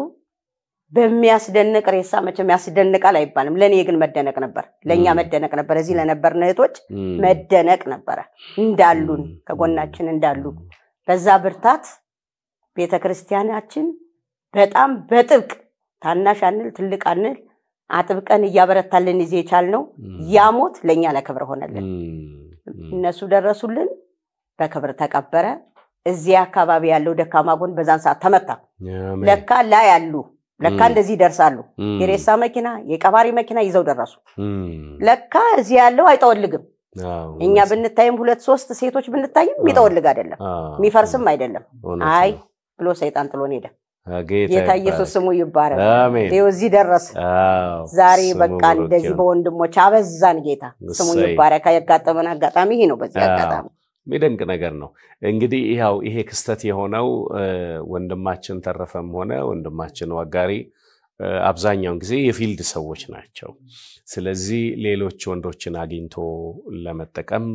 በሚያስደንቅ ሬሳ መቼም ያስደንቃል አይባልም ለኔ ግን መደነቅ ነበር ለኛ መደነቅ ነበር እዚህ ለነበርነ እህቶች መደነቅ ነበር እንዳሉን ከጎናችን እንዳሉ በዛ ብርታት ቤተክርስቲያናችን በጣም በጥብቅ ታናሽ አንል ትልቅ አንል አጥብቀን ያበረታልን ይዜ ይቻልነው ያሞት ለኛ ለክብር ሆነልን እነሱ ደረሱልን በክብር ተቀበረ እዚህ አካባቢ ያለው ደካማ ጎን በዛን ሰዓት ተመታ ለካ ላይ ያሉ ለካ እንደዚህ ደርሳሉ የሬሳ መኪና የቀባሪ መኪና ይዘው ደረሱ ለካ እዚህ ያለው አይተወልግም እኛ ብንታይም 2-3 ሴቶች ብንታይም የሚተወልግ አይደለም የሚፈርስም አይደለም አይ ብሎ ሰይጣን ጥሎን ሄደ ጌታ ኢየሱስ ስሙ ይባረክ አሜን እዚህ ደረስ ዛሬ በቃ እንደዚህ በወንድሞች አበዛን ጌታ ስሙ ይባረክ ያጋጠመን አጋጣሚ ይሄ ነው በዚህ አጋጣሚ የሚደንቅ ነገር ነው እንግዲህ ያው ይሄ ክስተት የሆነው ወንድማችን ተረፈም ሆነ ወንድማችን ዋጋሪ አብዛኛው ጊዜ የፊልድ ሰዎች ናቸው ስለዚህ ሌሎች ወንዶችን አግኝቶ ለመጠቀም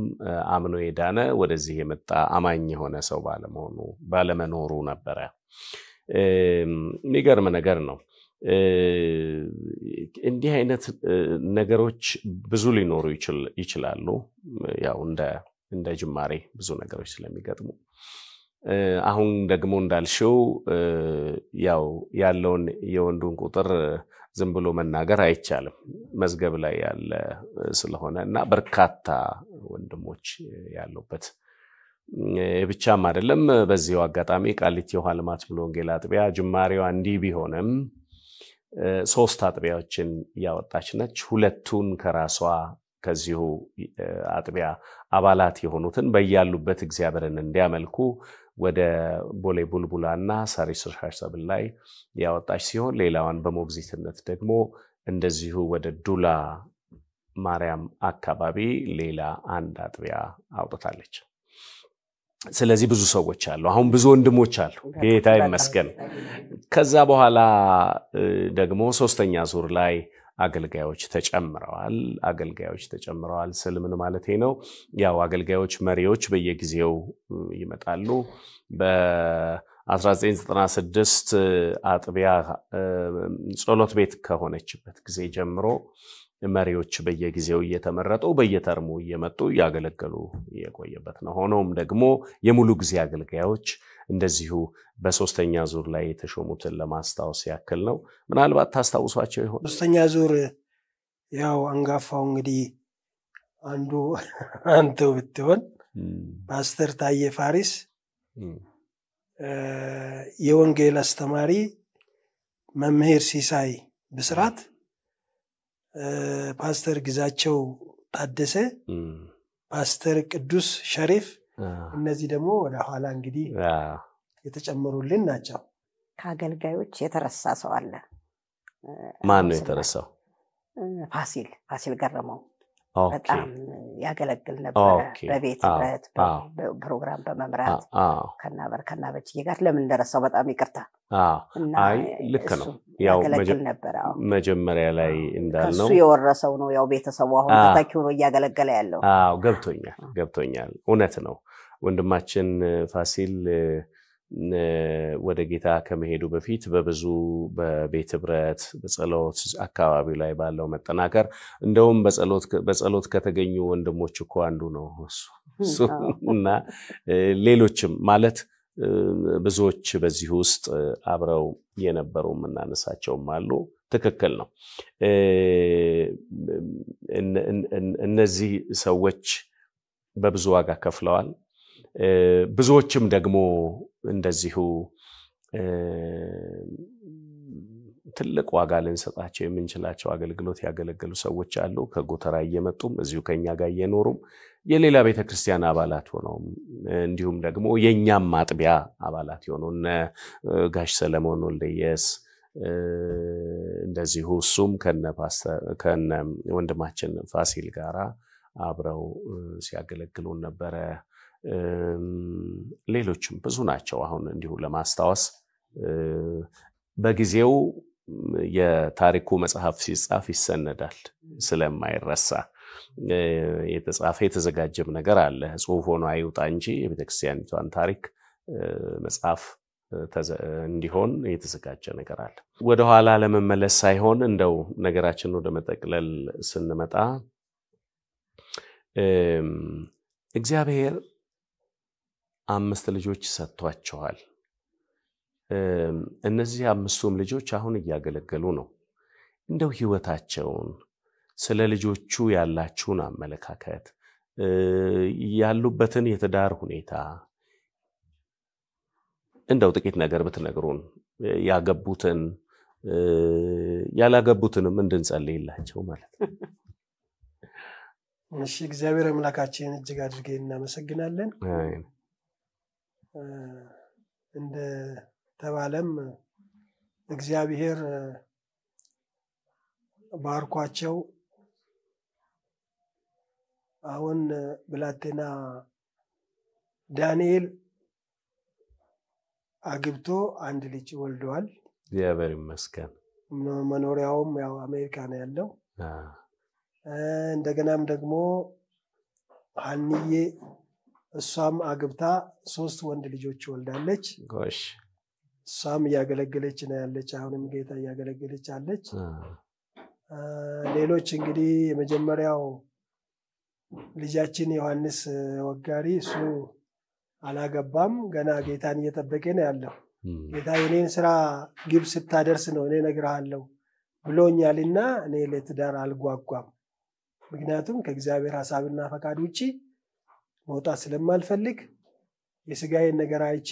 አምኖ የዳነ ወደዚህ የመጣ አማኝ የሆነ ሰው ባለመኖሩ ነበር የሚገርም ነገር ነው እንዲህ አይነት ነገሮች ብዙ ሊኖሩ ይችላሉ ያው እንደ እንደ ጅማሬ ብዙ ነገሮች ስለሚገጥሙ አሁን ደግሞ እንዳልሽው ያው ያለውን የወንዱን ቁጥር ዝም ብሎ መናገር አይቻልም መዝገብ ላይ ያለ ስለሆነና በርካታ ወንድሞች ያሉበት ብቻም አይደለም በዚሁ አጋጣሚ ቃሊቲ ውሃ ልማት ሙሉ ወንጌል አጥቢያ ጅማሬዋ እንዲህ ቢሆንም 3 አጥቢያዎችን ያወጣች ነች ሁለቱን ከራሷ ከዚሁ አጥቢያ አባላት የሆኑትን በያሉበት እግዚአብሔርን እንዲያመልኩ ወደ ቦሌ ቡልቡላና ሳሪስ ርሻሰብል ላይ ያወጣች ሲሆን ሌላዋን በሞግዚትነት ደግሞ እንደዚሁ ወደ ዱላ ማርያም አካባቢ ሌላ አንድ አጥቢያ አውጥታለች ስለዚህ ብዙ ሰዎች አሉ አሁን ብዙ ወንድሞች አሉ ጌታ ይመስገን ከዛ በኋላ ደግሞ ሶስተኛ ዙር ላይ አገልጋዮች ተጨምረዋል ስለምን ማለት ነው ያው አገልጋዮች መሪዎች በየጊዜው ይመጣሉ በ1996 አጥቢያ ጸሎት ቤት ከሆነችበት ጊዜ ጀምሮ መሪዎች በየጊዜው እየተመረጡ በየተርሙ እየመጡ ያገለገሉ የቆየበት ነው ሆኖም ደግሞ የሙሉ ጊዜ አገልጋዮች እንደዚሁ በሶስተኛ ዙር ላይ የተሾሙትን ለማስታወስ ያክል ነው ምናልባት ታስታውሷቸው ይሆን ሶስተኛ ዙር ያው አንጋፋው እንግዲህ አንዱ ብትሆን ፓስተር ታዬ ፋሪስ የወንጌል አስተማሪ መምህር ሲሳይ ብስራት ፓስተር ግዛቸው ታደሰ ፓስተር ቅዱስ ሸሪፍ እነዚህ ደግሞ ወደ ኋላ እንግዲህ የተጨመሩልን ናቸው ከአገልጋዮች የተረሳ ሰው አለ ማን ነው የተረሳው ፋሲል ገረመው በጣም ያገለግል ነበር በቤት ፕሮግራም በመምራት ከናበች ይጋር ለምን እንደረሳው በጣም ይቅርታ አይ ልክ ነው ያው መጀመሪያ ላይ እንዳልነው እሱ የወረሰው ነው ያው ቤተሰቡ አሁን ተታኪው ነው ያገለገለ ያለው ገብቶኛል እውነት ነው ወንድማችን ፋሲል ወደ ጌታ ከመሄዱ በፊት በብዙ በቤት ህብረት በጸሎት አካባቢ ላይ ባለው መጠናከር እንደውም በጸሎት ከተገኙ ወንድሞች እኮ አንዱ ነው እሱ እና ሌሎችም ማለት ብዙዎች በዚህ ውስጥ አብረው የነበሩ መናነሳቸውም አሉ ትክክል ነው እነዚህ ሰዎች በብዙ ዋጋ ከፍለዋል ብዙዎችም ደግሞ እንደዚሁ ትልቅ ዋጋ ልንሰጣቸው የምንችላቸው አገልግሎት ያገለገሉ ሰዎች አሉ ከጎተራ እየመጡም እዚሁ ከኛ ጋር እየኖሩም የሌላ ቤተክርስቲያን አባላት ሆነው እንዲሁም ደግሞ የኛም ማጥቢያ አባላት ሆነው ጋሽ ሰለሞን ወልደየስ እንደዚሁ ሱም ከነ ወንድማችን ፋሲል ጋራ አብረው ሲያገለግሉ ነበር ሌሎችም ብዙ ናቸው አሁን እንዲሁ ለማስታወስ በጊዜው የታሪኩ መጽሐፍ ሲጻፍ ይሰነዳል ስለማይረሳ የተዘጋጀም ነገር አለ ጽሁፍ ሆኖ አይውጣ እንጂ የቤተክርስቲያኒቷን ታሪክ መጽሐፍ እንዲሆን የተዘጋጀ ነገር አለ ወደ ኋላ ለመመለስ ሳይሆን እንደው ነገራችን ወደ መጠቅለል ስንመጣ እግዚአብሔር 5 ልጆች ሰጥቷቸዋል እነዚህ 5ቱም ልጆች አሁን እያገለገሉ ነው እንደው ህይወታቸውን ስለ ልጆቹ ያላችሁን አመለካከት ያሉበትን የትዳር ሁኔታ እንደው ጥቂት ነገር ብትነግሩን ያገቡትን ያላገቡትንም እንድንጸልይላቸው ማለት ነው እሺ እግዚአብሔር አምላካችን እጅግ አድርገን እናመሰግናለን አሜን እንደ ተባለም እግዚአብሔር ባርኳቸው አሁን ብላቴና ዳንኤል አግብቶ አንድ ልጅ ወልደዋል እግዚአብሔር ይመስገን መኖሪያውም ያው አሜሪካ ነው ያለው እንደገናም ደግሞ ሀኒዬ እሷም አግብታ 3 ወንድ ልጆች ወልዳለች ጎሽ እሷም ያገለገለች ነው ያለች አሁንም ጌታ ያገለገለች አለች ሌሎች እንግዲህ የመጀመሪያው ልጃችን ዮሐንስ ወጋሪ እሱ አላገባም ገና ጌታን እየጠበቀ ነው ያለው ጌታ የኔን ስራ ግብ ስታደርስ ነው እኔ እነግርሃለሁ ብሎኛልና እኔ ለትዳር አልጓጓም ምክንያቱም ከእግዚአብሔር ሐሳብና ፈቃድ ውጪ መውጣት ስለማልፈልግ የስጋዬን ነገር አይቼ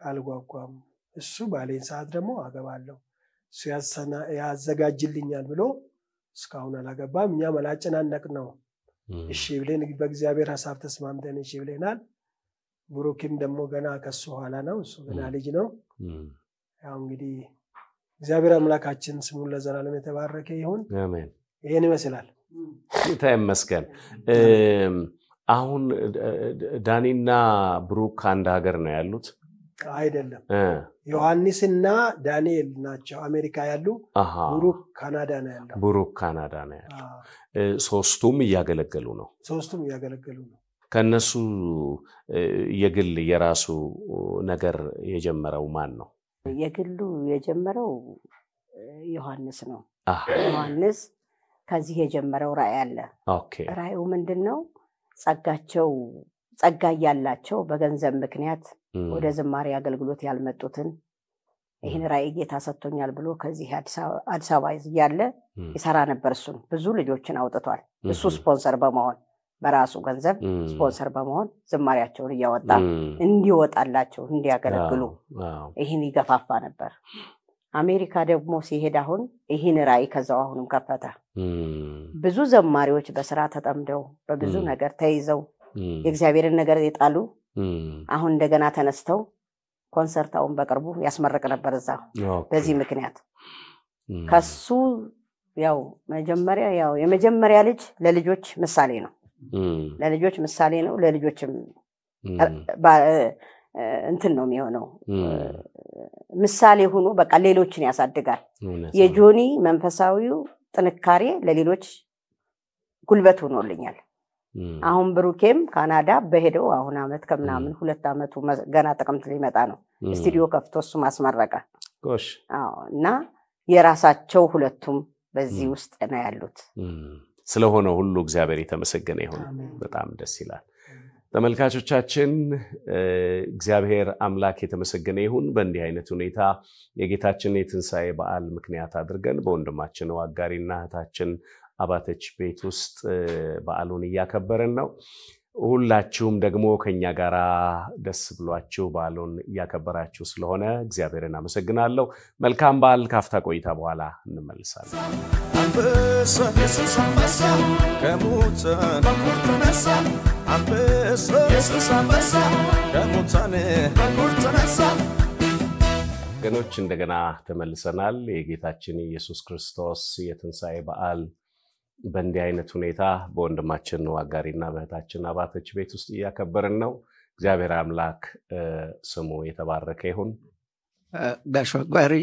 አልጓጓም እሱ ባለኝ ሰዓት ደግሞ አገባለሁ እሱ ያዘጋጅልኛል ብሎ እስካሁን አላገባም እኛ መላጨናነቅ ነው እሺ ብለን በእግዚአብሔር ሐሳብ ተስማምተን እሺ ብለናል ብሩክም ደግሞ ገና ከሱ ኋላ ነው እሱ ገና ልጅ ነው ያው እንግዲህ እግዚአብሔር አምላካችን ስሙ ለዘላለም የተባረከ ይሁን አሜን ይሄን ይመስላል ጌታ ይመስገን አሁን ዳኒና ብሩክ አንድ ሀገር ነው ያሉት አይደለም ዮሐንስና ዳንኤል ናቸው አሜሪካ ያሉ ብሩክ ካናዳ ነው ያለው ብሩክ ካናዳ ነው ያለው ሶስቱም እያገለገሉ ነው ከነሱ የግል የራሱ ነገር የጀመረው ማን ነው የግሉ የጀመረው ዮሐንስ ነው ዮሐንስ ከዚህ የጀመረው ራእይ አለ ኦኬ ራእዩ ምንድነው ጸጋ ያላቸው በገንዘብ ምክንያት ወደ ዝማሬ አገልግሎት ያልመጡትን ይሄን ራእይ ጌታ ሰጥቶኛል ብሎ ከዚህ አዲስ አበባ ያለ ይሰራ ነበር እሱ ብዙ ልጆችን አውጥቷል እሱ ስፖንሰር በመሆን በራሱ ገንዘብ ስፖንሰር በመሆን ዝማሬያቸውን ያወጣ እንዲወጣላቸው እንዲያገለግሉ ይሄን ይገፋፋ ነበር አሜሪካ ደግሞ ሲሄድ አሁን ይሄን ራእይ ከዛው አሁንም ከፈተ ብዙ ዘማሪዎች በስራ ተጠምደው በብዙ ነገር ተይዘው የእግዚአብሔርን ነገር ይጣሉ አሁን እንደገና ተነስተው ኮንሰርታውን በቅርቡ ያስመረቅ ነበር እዛ በዚህ ምክንያት ከሱ ያው የመጀመሪያ ልጅ ለልጆች ምሳሌ ነው ለልጆች ምሳሌ ነው ለልጆችም እንትን ነው የሚሆነው ምሳሌ ሆኖ በቃ ሌሎችን ያሳድጋል የጆኒ መንፈሳዊው ጥንካሬ ለሌሎች ጉልበት ሆኖልኛል አሁን ብሩኬም ካናዳ በሄደው አሁን አመት ከምናምን 2 አመቱ ገና ጥቅምት ሊመጣ ነው ስቱዲዮ ከፍቶ እሱ ማስመረቀ ጎሽ እና የራሳቸው ሁለቱም በዚህ ውስጥ ነው ያሉት ስለሆነ ሁሉ እግዚአብሔር የተመሰገነ ይሁን በጣም ደስ ይላል ተመልካቾቻችን እግዚአብሔር አምላክ የተመሰገነ ይሁን በእንዲህ አይነት ሁኔታ የጌታችን የትንሳኤ በዓል ምክንያት አድርገን በወንድማችን ዋጋሪና እህታችን አባተች ቤት ውስጥ በዓሉን ያከበረን ነው ሁላችሁም ደግሞ ከኛ ጋራ ደስ ብሏችሁ በዓሉን ያከበራችሁ ስለሆነ እግዚአብሔርን አመሰግናለሁ መልካም በዓል ካፍታ ቆይታ በኋላ እንመለሳለን ገኖች እንደገና ተመልሰናል የጌታችን ኢየሱስ ክርስቶስ የትንሳኤ በዓል በእንዲህ አይነት ሁኔታ በወንድማችን ዋጋሪና በእህታችን አባተች ቤት ውስጥ ያከበረን ነው እግዚአብሔር አምላክ ስሙ የተባረከ ይሁን ጋሽ ዋጋሪ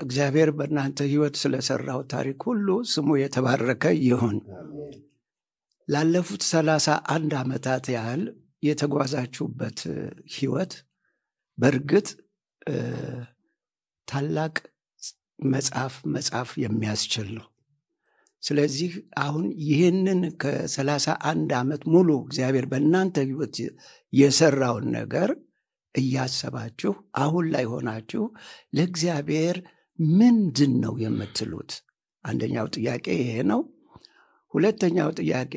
እግዚአብሔር በእናንተ ህይወት ስለሰራው ታሪክ ሁሉ ስሙ የተባረከ ይሁን ላለፉት 31 አመታት ያህል የተጓዛችሁበት ህይወት በርግጥ ታላቅ መጽሐፍ የሚያስችል ነው ስለዚህ አሁን ይህንን ከ31 አመት ሙሉ እግዚአብሔር በእናንተ ህይወት የሰራውን ነገር እያሰባችሁ አሁን ላይ ሆናችሁ ለእግዚአብሔር ምንድነው የምትሉት አንደኛው ጥያቄ ይሄ ነው ሁለተኛው ጥያቄ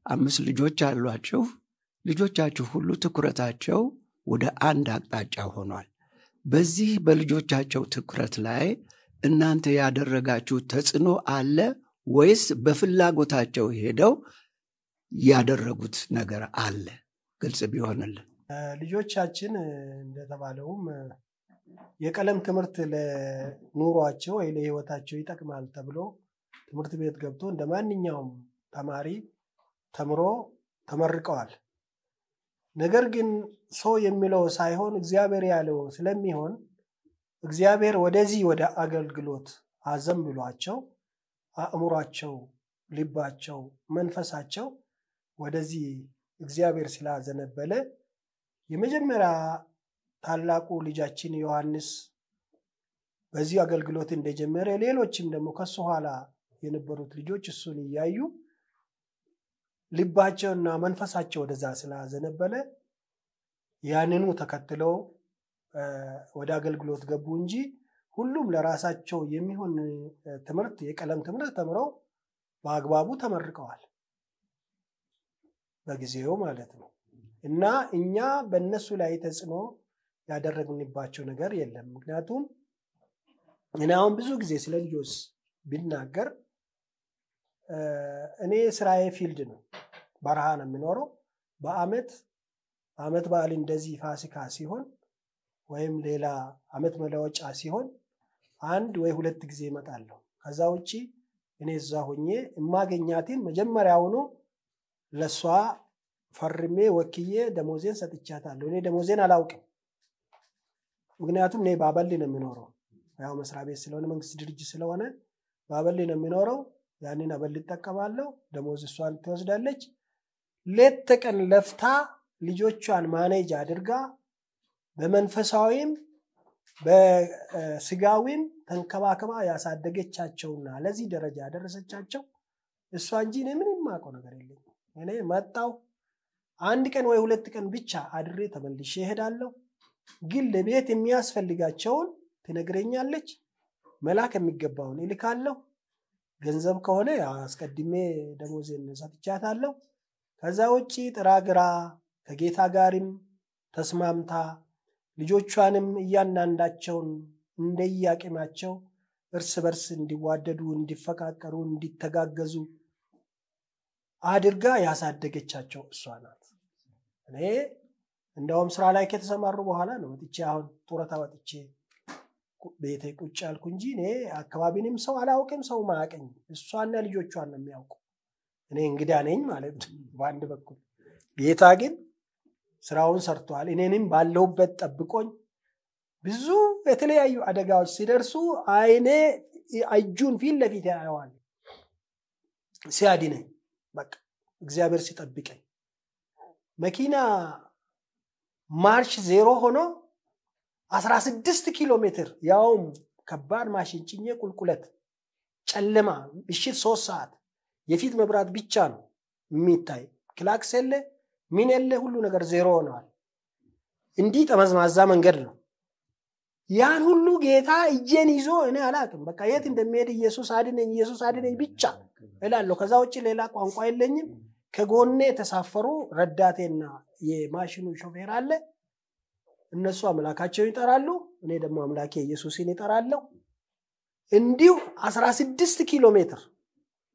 5 ልጆች አሏችሁ ልጆቻችሁ ሁሉ ትኩረታቸው ወደ አንድ አቅጣጫ ሆኗል በዚህ በልጆቻቸው ትኩረት ላይ እናንተ ያደረጋችሁ ተጽዕኖ አለ ወይስ በፍላጎታቸው ሄደው ያደረጉት ነገር አለ ግልጽ ቢሆንልን ልጆቻችን እንደተባለውም የቀለም ትምህርት ለኑሯቸው ወይ ለህይወታቸው ይጠቅማል ተብሎ ትምህርት ቤት ገብቶ እንደማንኛውም ተማሪ ተምሮ ተመርቀዋል ነገር ግን ሰው የሚለው ሳይሆን እግዚአብሔር ያለው ስለሚሆን እግዚአብሔር ወደዚህ ወደ አገልግሎት አዘምብሏቸው አእምሯቸው ልባቸው መንፈሳቸው ወደዚህ እግዚአብሔር ስላዘነበለ የመጀመሪያ ታላቁ ልጃችን ዮሐንስ በዚህ አገልግሎት እንደጀመረ ሌሎችም ደግሞ ከሱ ኋላ የነበሩት ልጆች እሱን ያዩ ልባቸውና መንፈሳቸው ወደዛ ስላዘነበለ ያንኑ ተከትለው ወደ አገልግሎት ገቡ እንጂ ሁሉም ለራሳቸው የሚሆን ትምህርት የቀለም ትምህርት ተምረው በአግባቡ ተመርቀዋል በጊዜው ማለት ነው። እና እኛ በእነሱ ላይ ተጽዕኖ ያደረግንባቸው ነገር የለም። ምክንያቱም እኔ አሁን ብዙ ጊዜ ስለ ልጆች ቢናገር እኔ ስራዬ ፊልድ ነው፣ በረሃ ነው የምኖረው። በአመት በዓል እንደዚህ ፋሲካ ሲሆን ወይም ሌላ አመት መለወጫ ሲሆን አንድ ወይ ሁለት ጊዜ እመጣለሁ። ከዛ ውጪ እኔ እዛ ሆኜ የማገኛትን መጀመሪያውኑ ለሷ ፈርሜ ወክዬ ደሞዜን ሰጥቻታለሁ። እኔ ደሞዜን አላውቅም፣ ምክንያቱም እኔ ባበል ነው የምኖረው። ያው መስሪያ ቤት ስለሆነ መንግስት ድርጅት ስለሆነ ባበል ነው የምኖረው። ያንን አበል ተጠቀማለሁ፣ ደሞዝ እሷን ትወስዳለች። ሌት ተቀን ለፍታ ልጆቿን ማኔጅ አድርጋ በመንፈሳዊም በስጋዊም ተንከባከባ ያሳደገቻቸውና ለዚህ ደረጃ ያደረሰቻቸው እሷ እንጂ እኔ ምንም ማውቀው ነገር የለም። እኔ መጣው አንድ ቀን ወይ ሁለት ቀን ብቻ አድሬ ተመልሼ እሄዳለሁ። ግን ለቤት የሚያስፈልጋቸውን ትነግረኛለች፣ መላክ የሚገባውን እልካለሁ። ገንዘብ ከሆነ አስቀድሜ ደሞዜን ሰጥቻታለሁ። ከዛ ውጪ ጥራግራ ከጌታ ጋርም ተስማምታ ልጆቿንም እያንዳንዳቸውን እንደያቂማቸው እርስ በርስ እንዲዋደዱ፣ እንዲፈቃቀሩ፣ እንዲተጋገዙ አድርጋ ያሳደገቻቸው እሷ ናት። እኔ እንደውም ስራ ላይ ከተሰማሩ በኋላ ነው ወጥቼ አሁን ጡረታ ወጥቼ ቤቴ ቁጭ ያልኩ እንጂ እኔ አካባቢንም ሰው አላውቅም፣ ሰው ማያውቀኝ እሷና ልጆቿን ነው የሚያውቁ። እኔ እንግዳ ነኝ ማለት ነው በአንድ በኩል። ጌታ ግን ስራውን ሰርቷል። እኔንም ባለሁበት ጠብቆኝ ብዙ የተለያዩ አደጋዎች ሲደርሱ አይኔ እጁን ፊት ለፊት ያየዋል ሲያድነኝ። በቃ እግዚአብሔር ሲጠብቀኝ መኪና ማርሽ 0 ሆኖ 16 ኪሎ ሜትር ያውም ከባድ ማሽን ጭኜ ቁልቁለት ጨለማ ምሽት 3 ሰዓት የፊት መብራት ብቻ ነው የሚታይ፣ ክላክስ የለ ምን የለ፣ ሁሉ ነገር 0 ሆኗል። እንዲህ ጠመዝማዛ መንገድ ነው። ያን ሁሉ ጌታ እጄን ይዞ እኔ አላውቅም በቃ የት እንደሚሄድ ኢየሱስ አድነኝ ብቻ እላለሁ። ከዛ ውጪ ሌላ ቋንቋ የለኝም። ከጎኔ ተሳፈሩ ረዳቴና የማሽኑ ሾፌር አለ። እነሱ አምላካቸውን ይጠራሉ፣ እኔ ደግሞ አምላኬ ኢየሱስን ይጠራለሁ። እንዲሁ 16 ኪሎ ሜትር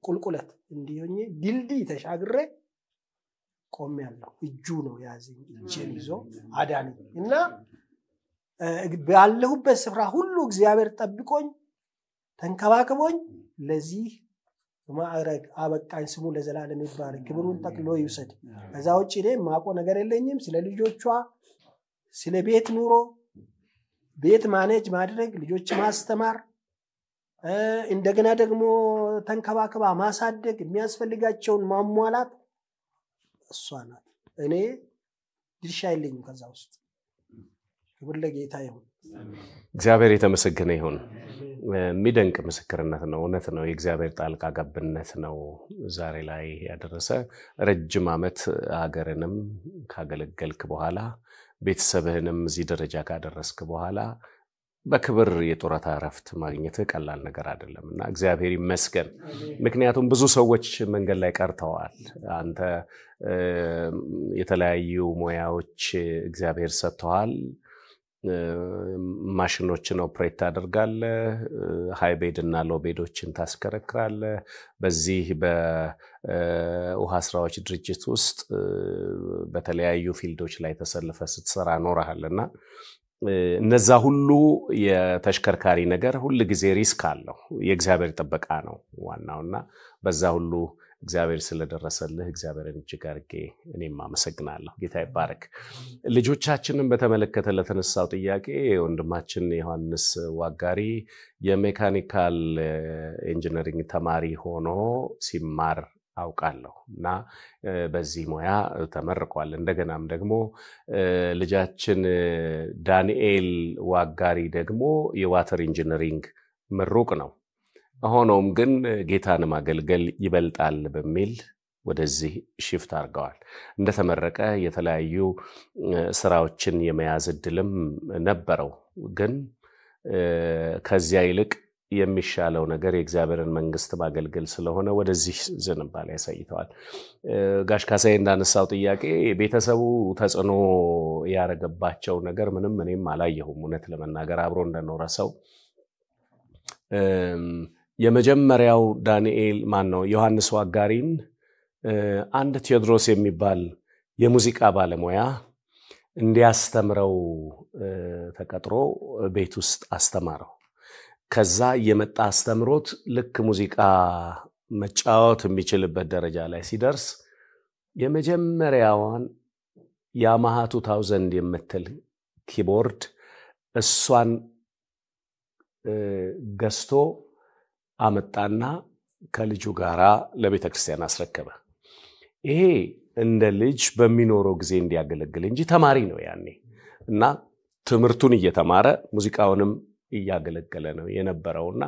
ቁልቁለት እንዲሆኜ ድልድይ ተሻግሬ ቆሜያለሁ። እጁ ነው ያዘኝ፣ እጄን ይዞ አዳነኝ። እና ባለሁበት ስፍራ ሁሉ እግዚአብሔር ጠብቆኝ ተንከባክቦኝ ለዚህ ማዕረግ አበቃኝ። ስሙ ለዘላለም ይባረክ፣ ክብሩን ጠቅልሎ ይውሰድ። ከዛ ውጪ እኔ ማውቀው ነገር የለኝም። ስለ ልጆቿ፣ ስለ ቤት ኑሮ፣ ቤት ማኔጅ ማድረግ፣ ልጆች ማስተማር፣ እንደገና ደግሞ ተንከባክባ ማሳደግ፣ የሚያስፈልጋቸውን ማሟላት እሷ ናት። እኔ ድርሻ የለኝም ከዛ ውስጥ። ክብር ለጌታ ይሁን። እግዚአብሔር የተመሰገነ ይሁን። የሚደንቅ ምስክርነት ነው። እውነት ነው። የእግዚአብሔር ጣልቃ ገብነት ነው ዛሬ ላይ ያደረሰ። ረጅም ዓመት ሀገርንም ካገለገልክ በኋላ ቤተሰብህንም እዚህ ደረጃ ካደረስክ በኋላ በክብር የጡረታ እረፍት ማግኘት ቀላል ነገር አይደለምና እግዚአብሔር ይመስገን። ምክንያቱም ብዙ ሰዎች መንገድ ላይ ቀርተዋል። አንተ የተለያዩ ሙያዎች እግዚአብሔር ሰጥተዋል። ማሽኖችን ኦፕሬት ታደርጋለህ፣ ሃይቤድ እና ሎቤዶችን ታስከረክራለህ። በዚህ በውሃ ስራዎች ድርጅት ውስጥ በተለያዩ ፊልዶች ላይ ተሰልፈ ስትሰራ ኖረሃልና እነዛ ሁሉ የተሽከርካሪ ነገር ሁሉ ጊዜ ሪስክ አለው። የእግዚአብሔር ጥበቃ ነው ዋናውና በዛ ሁሉ እግዚአብሔር ስለደረሰልህ እግዚአብሔርን እጅግ አድርጌ እኔም አመሰግናለሁ። ጌታ ይባረክ። ልጆቻችንን በተመለከተ ለተነሳው ጥያቄ ወንድማችን ዮሐንስ ዋጋሪ የሜካኒካል ኢንጂነሪንግ ተማሪ ሆኖ ሲማር አውቃለሁ እና በዚህ ሙያ ተመርቋል። እንደገናም ደግሞ ልጃችን ዳንኤል ዋጋሪ ደግሞ የዋተር ኢንጂነሪንግ ምሩቅ ነው። ሆኖም ግን ጌታን ማገልገል ይበልጣል በሚል ወደዚህ ሽፍት አድርገዋል። እንደተመረቀ የተለያዩ ስራዎችን የመያዝ እድልም ነበረው። ግን ከዚያ ይልቅ የሚሻለው ነገር የእግዚአብሔርን መንግስት ማገልገል ስለሆነ ወደዚህ ዝንባሌ ያሳይተዋል። ጋሽ ካሳዬ እንዳነሳው ጥያቄ ቤተሰቡ ተጽዕኖ ያረገባቸው ነገር ምንም እኔም አላየሁም። እውነት ለመናገር አብሮ እንደኖረ ሰው የመጀመሪያው ዳንኤል ማነው ዮሐንስ ዋጋሪን አንድ ቴዎድሮስ የሚባል የሙዚቃ ባለሙያ እንዲያስተምረው ተቀጥሮ ቤት ውስጥ አስተማረው። ከዛ የመጣ አስተምሮት ልክ ሙዚቃ መጫወት የሚችልበት ደረጃ ላይ ሲደርስ የመጀመሪያዋን ያማሃ 2000 የምትል ኪቦርድ እሷን ገዝቶ አመጣና ከልጁ ጋራ ለቤተክርስቲያን አስረከበ። ይሄ እንደ ልጅ በሚኖረው ጊዜ እንዲያገለግል እንጂ ተማሪ ነው ያኔ እና ትምህርቱን እየተማረ ሙዚቃውንም እያገለገለ ነው የነበረውና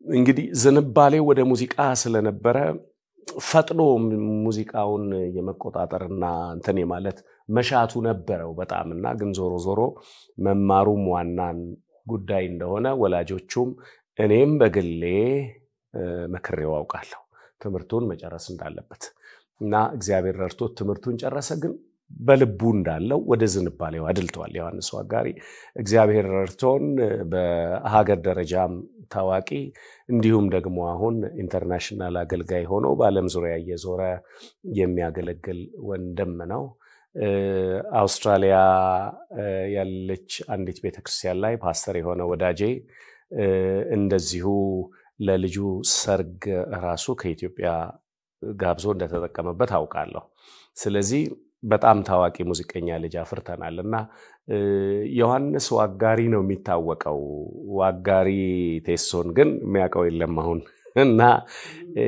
እንግዲህ ዝንባሌው ወደ ሙዚቃ ስለነበረ ፈጥኖ ሙዚቃውን የመቆጣጠርና እንትን ማለት መሻቱ ነበረው በጣምና ግን ዞሮ መማሩም ዋናን ጉዳይ እንደሆነ ወላጆቹም እኔም በግሌ መክሬው አውቃለሁ ትምህርቱን መጨረስ እንዳለበት እና እግዚአብሔር ረድቶት ትምህርቱን ጨረሰ። ግን በልቡ እንዳለው ወደ ዝንባሌው አድልቷል ዮሐንስ ዋጋሪ። እግዚአብሔር ረድቶን በሀገር ደረጃም ታዋቂ እንዲሁም ደግሞ አሁን ኢንተርናሽናል አገልጋይ ሆኖ በዓለም ዙሪያ እየዞረ የሚያገለግል ወንድም ነው። አውስትራሊያ ያለች አንዲት ቤተክርስቲያን ላይ ፓስተር የሆነ ወዳጄ እንደዚሁ ለልጁ ሰርግ ራሱ ከኢትዮጵያ ጋብዞ እንደተጠቀመበት አውቃለሁ። ስለዚህ በጣም ታዋቂ ሙዚቀኛ ልጅ አፍርተናልና ዮሐንስ ዋጋሪ ነው የሚታወቀው። ዋጋሪ ቴሶን ግን የሚያውቀው የለም አሁን እና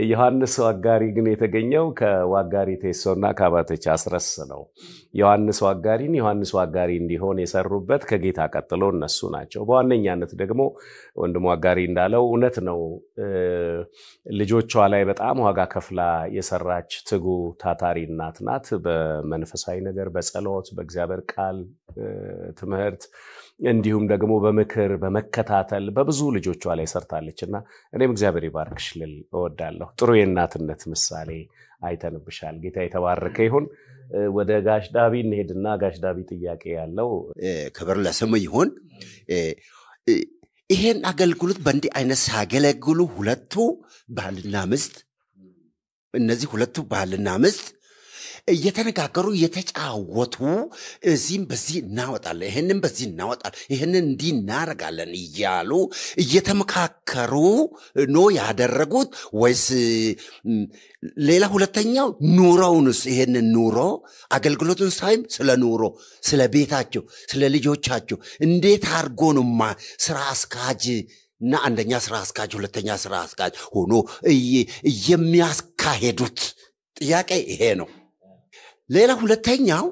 ዮሐንስ ዋጋሪ ግን የተገኘው ከዋጋሪ ቴሶና ከአባተች አስረስ ነው። ዮሐንስ ዋጋሪ እንዲሆን የሰሩበት ከጌታ ቀጥሎ እነሱ ናቸው። በዋነኛነት ደግሞ ወንድም ዋጋሪ እንዳለው እውነት ነው። ልጆቿ ላይ በጣም ዋጋ ከፍላ የሰራች ትጉ ታታሪ እናት ናት። በመንፈሳዊ ነገር፣ በጸሎት፣ በእግዚአብሔር ቃል ትምህርት እንዲሁም ደግሞ በምክር በመከታተል በብዙ ልጆቿ ላይ ሰርታለችና እኔም እግዚአብሔር ይባርክሽ ልል እወዳለሁ። ጥሩ የእናትነት ምሳሌ አይተንብሻል። ጌታ የተባረከ ይሁን። ወደ ጋሽ ዳቢ እንሄድና ጋሽ ዳቢ ጥያቄ ያለው ክብር ለስሙ ይሁን። ይሄን አገልግሎት በእንዲህ አይነት ሲያገለግሉ ሁለቱ ባልና ሚስት እነዚህ ሁለቱ ባልና ሚስት እየተነጋገሩ እየተጫወቱ እዚህም በዚህ እናወጣለን ይሄንን በዚህ እናወጣለን ይሄንን እንዲህ እናረጋለን እያሉ እየተመካከሩ ነው ያደረጉት ወይስ ሌላ ሁለተኛው ኑሮውንስ ይሄንን ኑሮ አገልግሎቱን ሳይም ስለ ኑሮ ስለ ቤታቸው ስለ ልጆቻቸው እንዴት አድርጎ ነው ስራ አስካጅ እና አንደኛ ስራ አስካጅ ሁለተኛ ስራ አስካጅ ሆኖ የሚያስካሄዱት ጥያቄ ይሄ ነው። ሌላ ሁለተኛው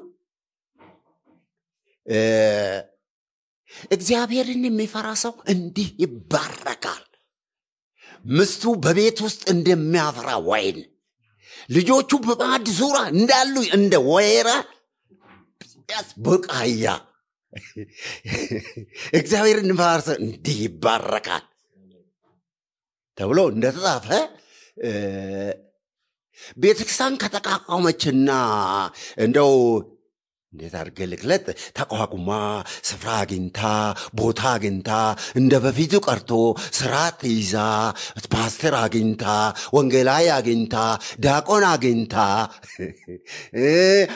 እግዚአብሔርን የሚፈራ ሰው እንዲህ ይባረካል። ምስቱ በቤት ውስጥ እንደሚያፈራ ወይን ልጆቹ በማዕድ ዙሪያ እንዳሉ እንደ ወይራ በቃያ እግዚአብሔርን የሚፈራ ሰው እንዲህ ይባረካል ተብሎ እንደተጻፈ ቤተክርስቲያን ከተቋቋመችና እንደው እንዴት አድርገህ ልግለጥ ተቋቁማ ስፍራ አግኝታ ቦታ አግኝታ እንደ በፊቱ ቀርቶ ስርዓት ይዛ ፓስተር አግኝታ ወንጌላዊ አግኝታ ዲያቆን አግኝታ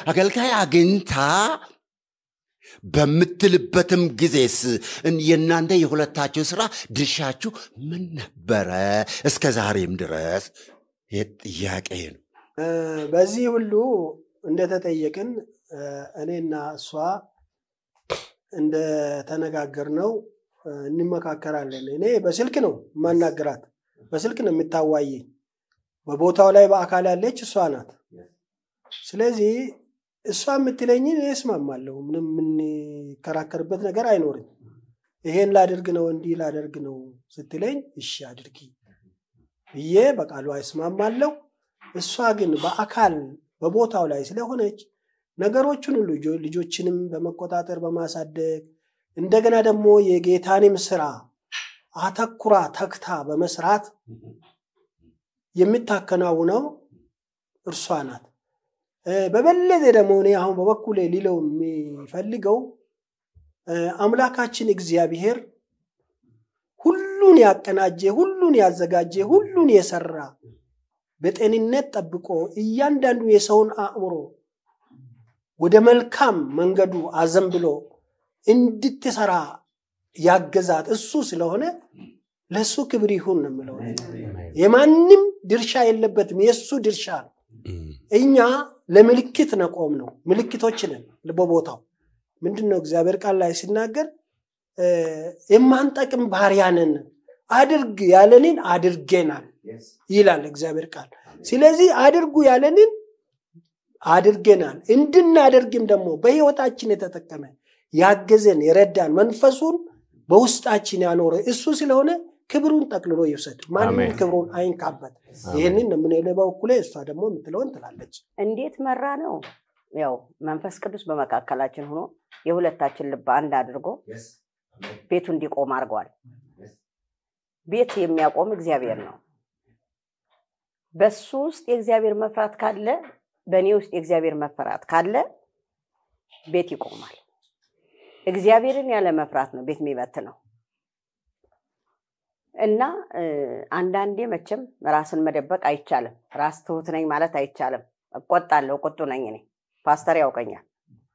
አገልጋይ አግኝታ በምትልበትም ጊዜስ የእናንተ የሁለታችሁ ስራ ድርሻችሁ ምን ነበረ እስከ ዛሬም ድረስ? ጥያቄ ነው። በዚህ ሁሉ እንደተጠየቅን እኔና እሷ እንደተነጋገርነው እንመካከራለን። እኔ በስልክ ነው ማናገራት፣ በስልክ ነው የምታዋየኝ። በቦታው ላይ በአካል ያለች እሷ ናት። ስለዚህ እሷ የምትለኝን እስማማለሁ። ምንም የምንከራከርበት ነገር አይኖርም። ይሄን ላደርግ ነው እንዲህ ላደርግ ነው ስትለኝ እሺ አድርጊ ብዬ በቃሉ አይስማማለሁ። እሷ ግን በአካል በቦታው ላይ ስለሆነች ነገሮችን ሁሉ ልጆችንም በመቆጣጠር በማሳደግ እንደገና ደግሞ የጌታንም ስራ አተኩራ ተክታ በመስራት የምታከናውነው እርሷ ናት። በበለጠ ደግሞ እኔ አሁን በበኩሌ ሊለው የሚፈልገው አምላካችን እግዚአብሔር ሁሉን ያቀናጀ ሁሉን ያዘጋጀ ሁሉን የሰራ በጤንነት ጠብቆ እያንዳንዱ የሰውን አእምሮ ወደ መልካም መንገዱ አዘንብሎ እንድትሰራ ያገዛት እሱ ስለሆነ ለሱ ክብር ይሁን ነው የምለው። የማንም ድርሻ የለበትም፣ የሱ ድርሻ ነው። እኛ ለምልክት ነቆም ነው፣ ምልክቶች ነን። በቦታው ምንድነው እግዚአብሔር ቃል ላይ ሲናገር የማንጠቅም ባሪያ ነን፣ አድርግ ያለንን አድርገናል ይላል እግዚአብሔር ቃል። ስለዚህ አድርጉ ያለንን አድርገናል። እንድናደርግም ደግሞ በህይወታችን የተጠቀመ ያገዘን የረዳን መንፈሱን በውስጣችን ያኖረ እሱ ስለሆነ ክብሩን ጠቅልሎ ይውሰድ፣ ማንም ክብሩን አይንካበት። ይሄንን ምን የለባው ኩለ እሷ ደግሞ የምትለውን ትላለች። እንዴት መራ ነው? ያው መንፈስ ቅዱስ በመካከላችን ሆኖ የሁለታችን ልብ አንድ አድርጎ ቤቱ እንዲቆም አድርጓል። ቤት የሚያቆም እግዚአብሔር ነው። በሱ ውስጥ የእግዚአብሔር መፍራት ካለ፣ በእኔ ውስጥ የእግዚአብሔር መፍራት ካለ ቤት ይቆማል። እግዚአብሔርን ያለ መፍራት ነው ቤት የሚበትነው። እና አንዳንዴ መቼም ራስን መደበቅ አይቻልም። ራስ ትሁት ነኝ ማለት አይቻልም። እቆጣለሁ፣ ቁጡ ነኝ እኔ። ፓስተር ያውቀኛል።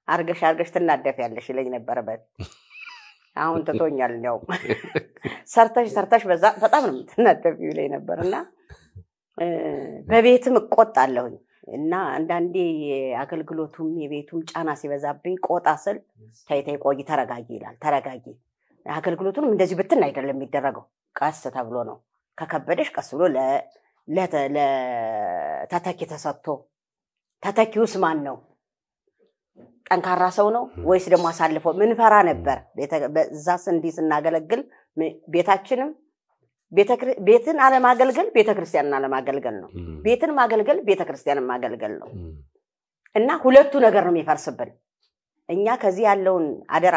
አርገሽ ትናደፊያለሽ ይለኝ ነበር አሁን ተቶኛል። ነው ሰርተሽ በዛ በጣም ነው የምትናደፊው ይለኝ ነበርና በቤትም እቆጣለሁኝ። እና አንዳንዴ አገልግሎቱም የቤቱም ጫና ሲበዛብኝ ቆጣ ስል ታይታይ ቆይ ተረጋጊ ይላል። ተረጋጊ፣ አገልግሎቱንም እንደዚህ ብትን አይደለም የሚደረገው፣ ቀስ ተብሎ ነው። ከከበደሽ ቀስ ብሎ ለተተኪ ተሰጥቶ። ተተኪውስ ማን ነው? ጠንካራ ሰው ነው ወይስ ደግሞ አሳልፎ? ምን ፈራ ነበር በዛስ እንዲህ ስናገለግል ቤታችንም ቤትን አለማገልገል ቤተክርስቲያንን አለማገልገል ነው። ቤትን ማገልገል ቤተክርስቲያንን ማገልገል ነው። እና ሁለቱ ነገር ነው የሚፈርስብን። እኛ ከዚህ ያለውን አደራ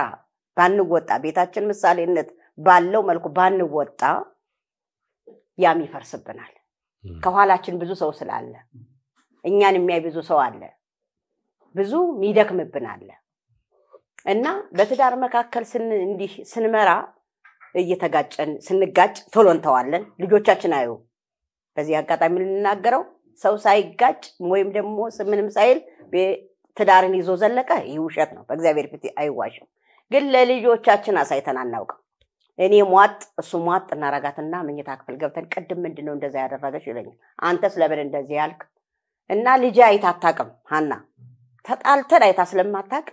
ባንወጣ፣ ቤታችን ምሳሌነት ባለው መልኩ ባንወጣ ያም ይፈርስብናል። ከኋላችን ብዙ ሰው ስላለ፣ እኛን የሚያይ ብዙ ሰው አለ፣ ብዙ ይደክምብናል። እና በትዳር መካከል እንዲህ ስንመራ እየተጋጨን ስንጋጭ ቶሎ እንተዋለን። ልጆቻችን አዩ። በዚህ አጋጣሚ ልናገረው ሰው ሳይጋጭ ወይም ደግሞ ምንም ሳይል ትዳርን ይዞ ዘለቀ፣ ይህ ውሸት ነው። በእግዚአብሔር ፊት አይዋሽም። ግን ለልጆቻችን አሳይተን አናውቅም። እኔ ሟጥ እሱ ሟጥ እናረጋትና መኝታ ክፍል ገብተን ቅድም ምንድነው እንደዛ ያደረገሽ ይለኛል። አንተስ ለምን እንደዚህ ያልክ? እና ልጅ አይታ አታውቅም። ሀና ተጣልተን አይታ ስለማታውቅ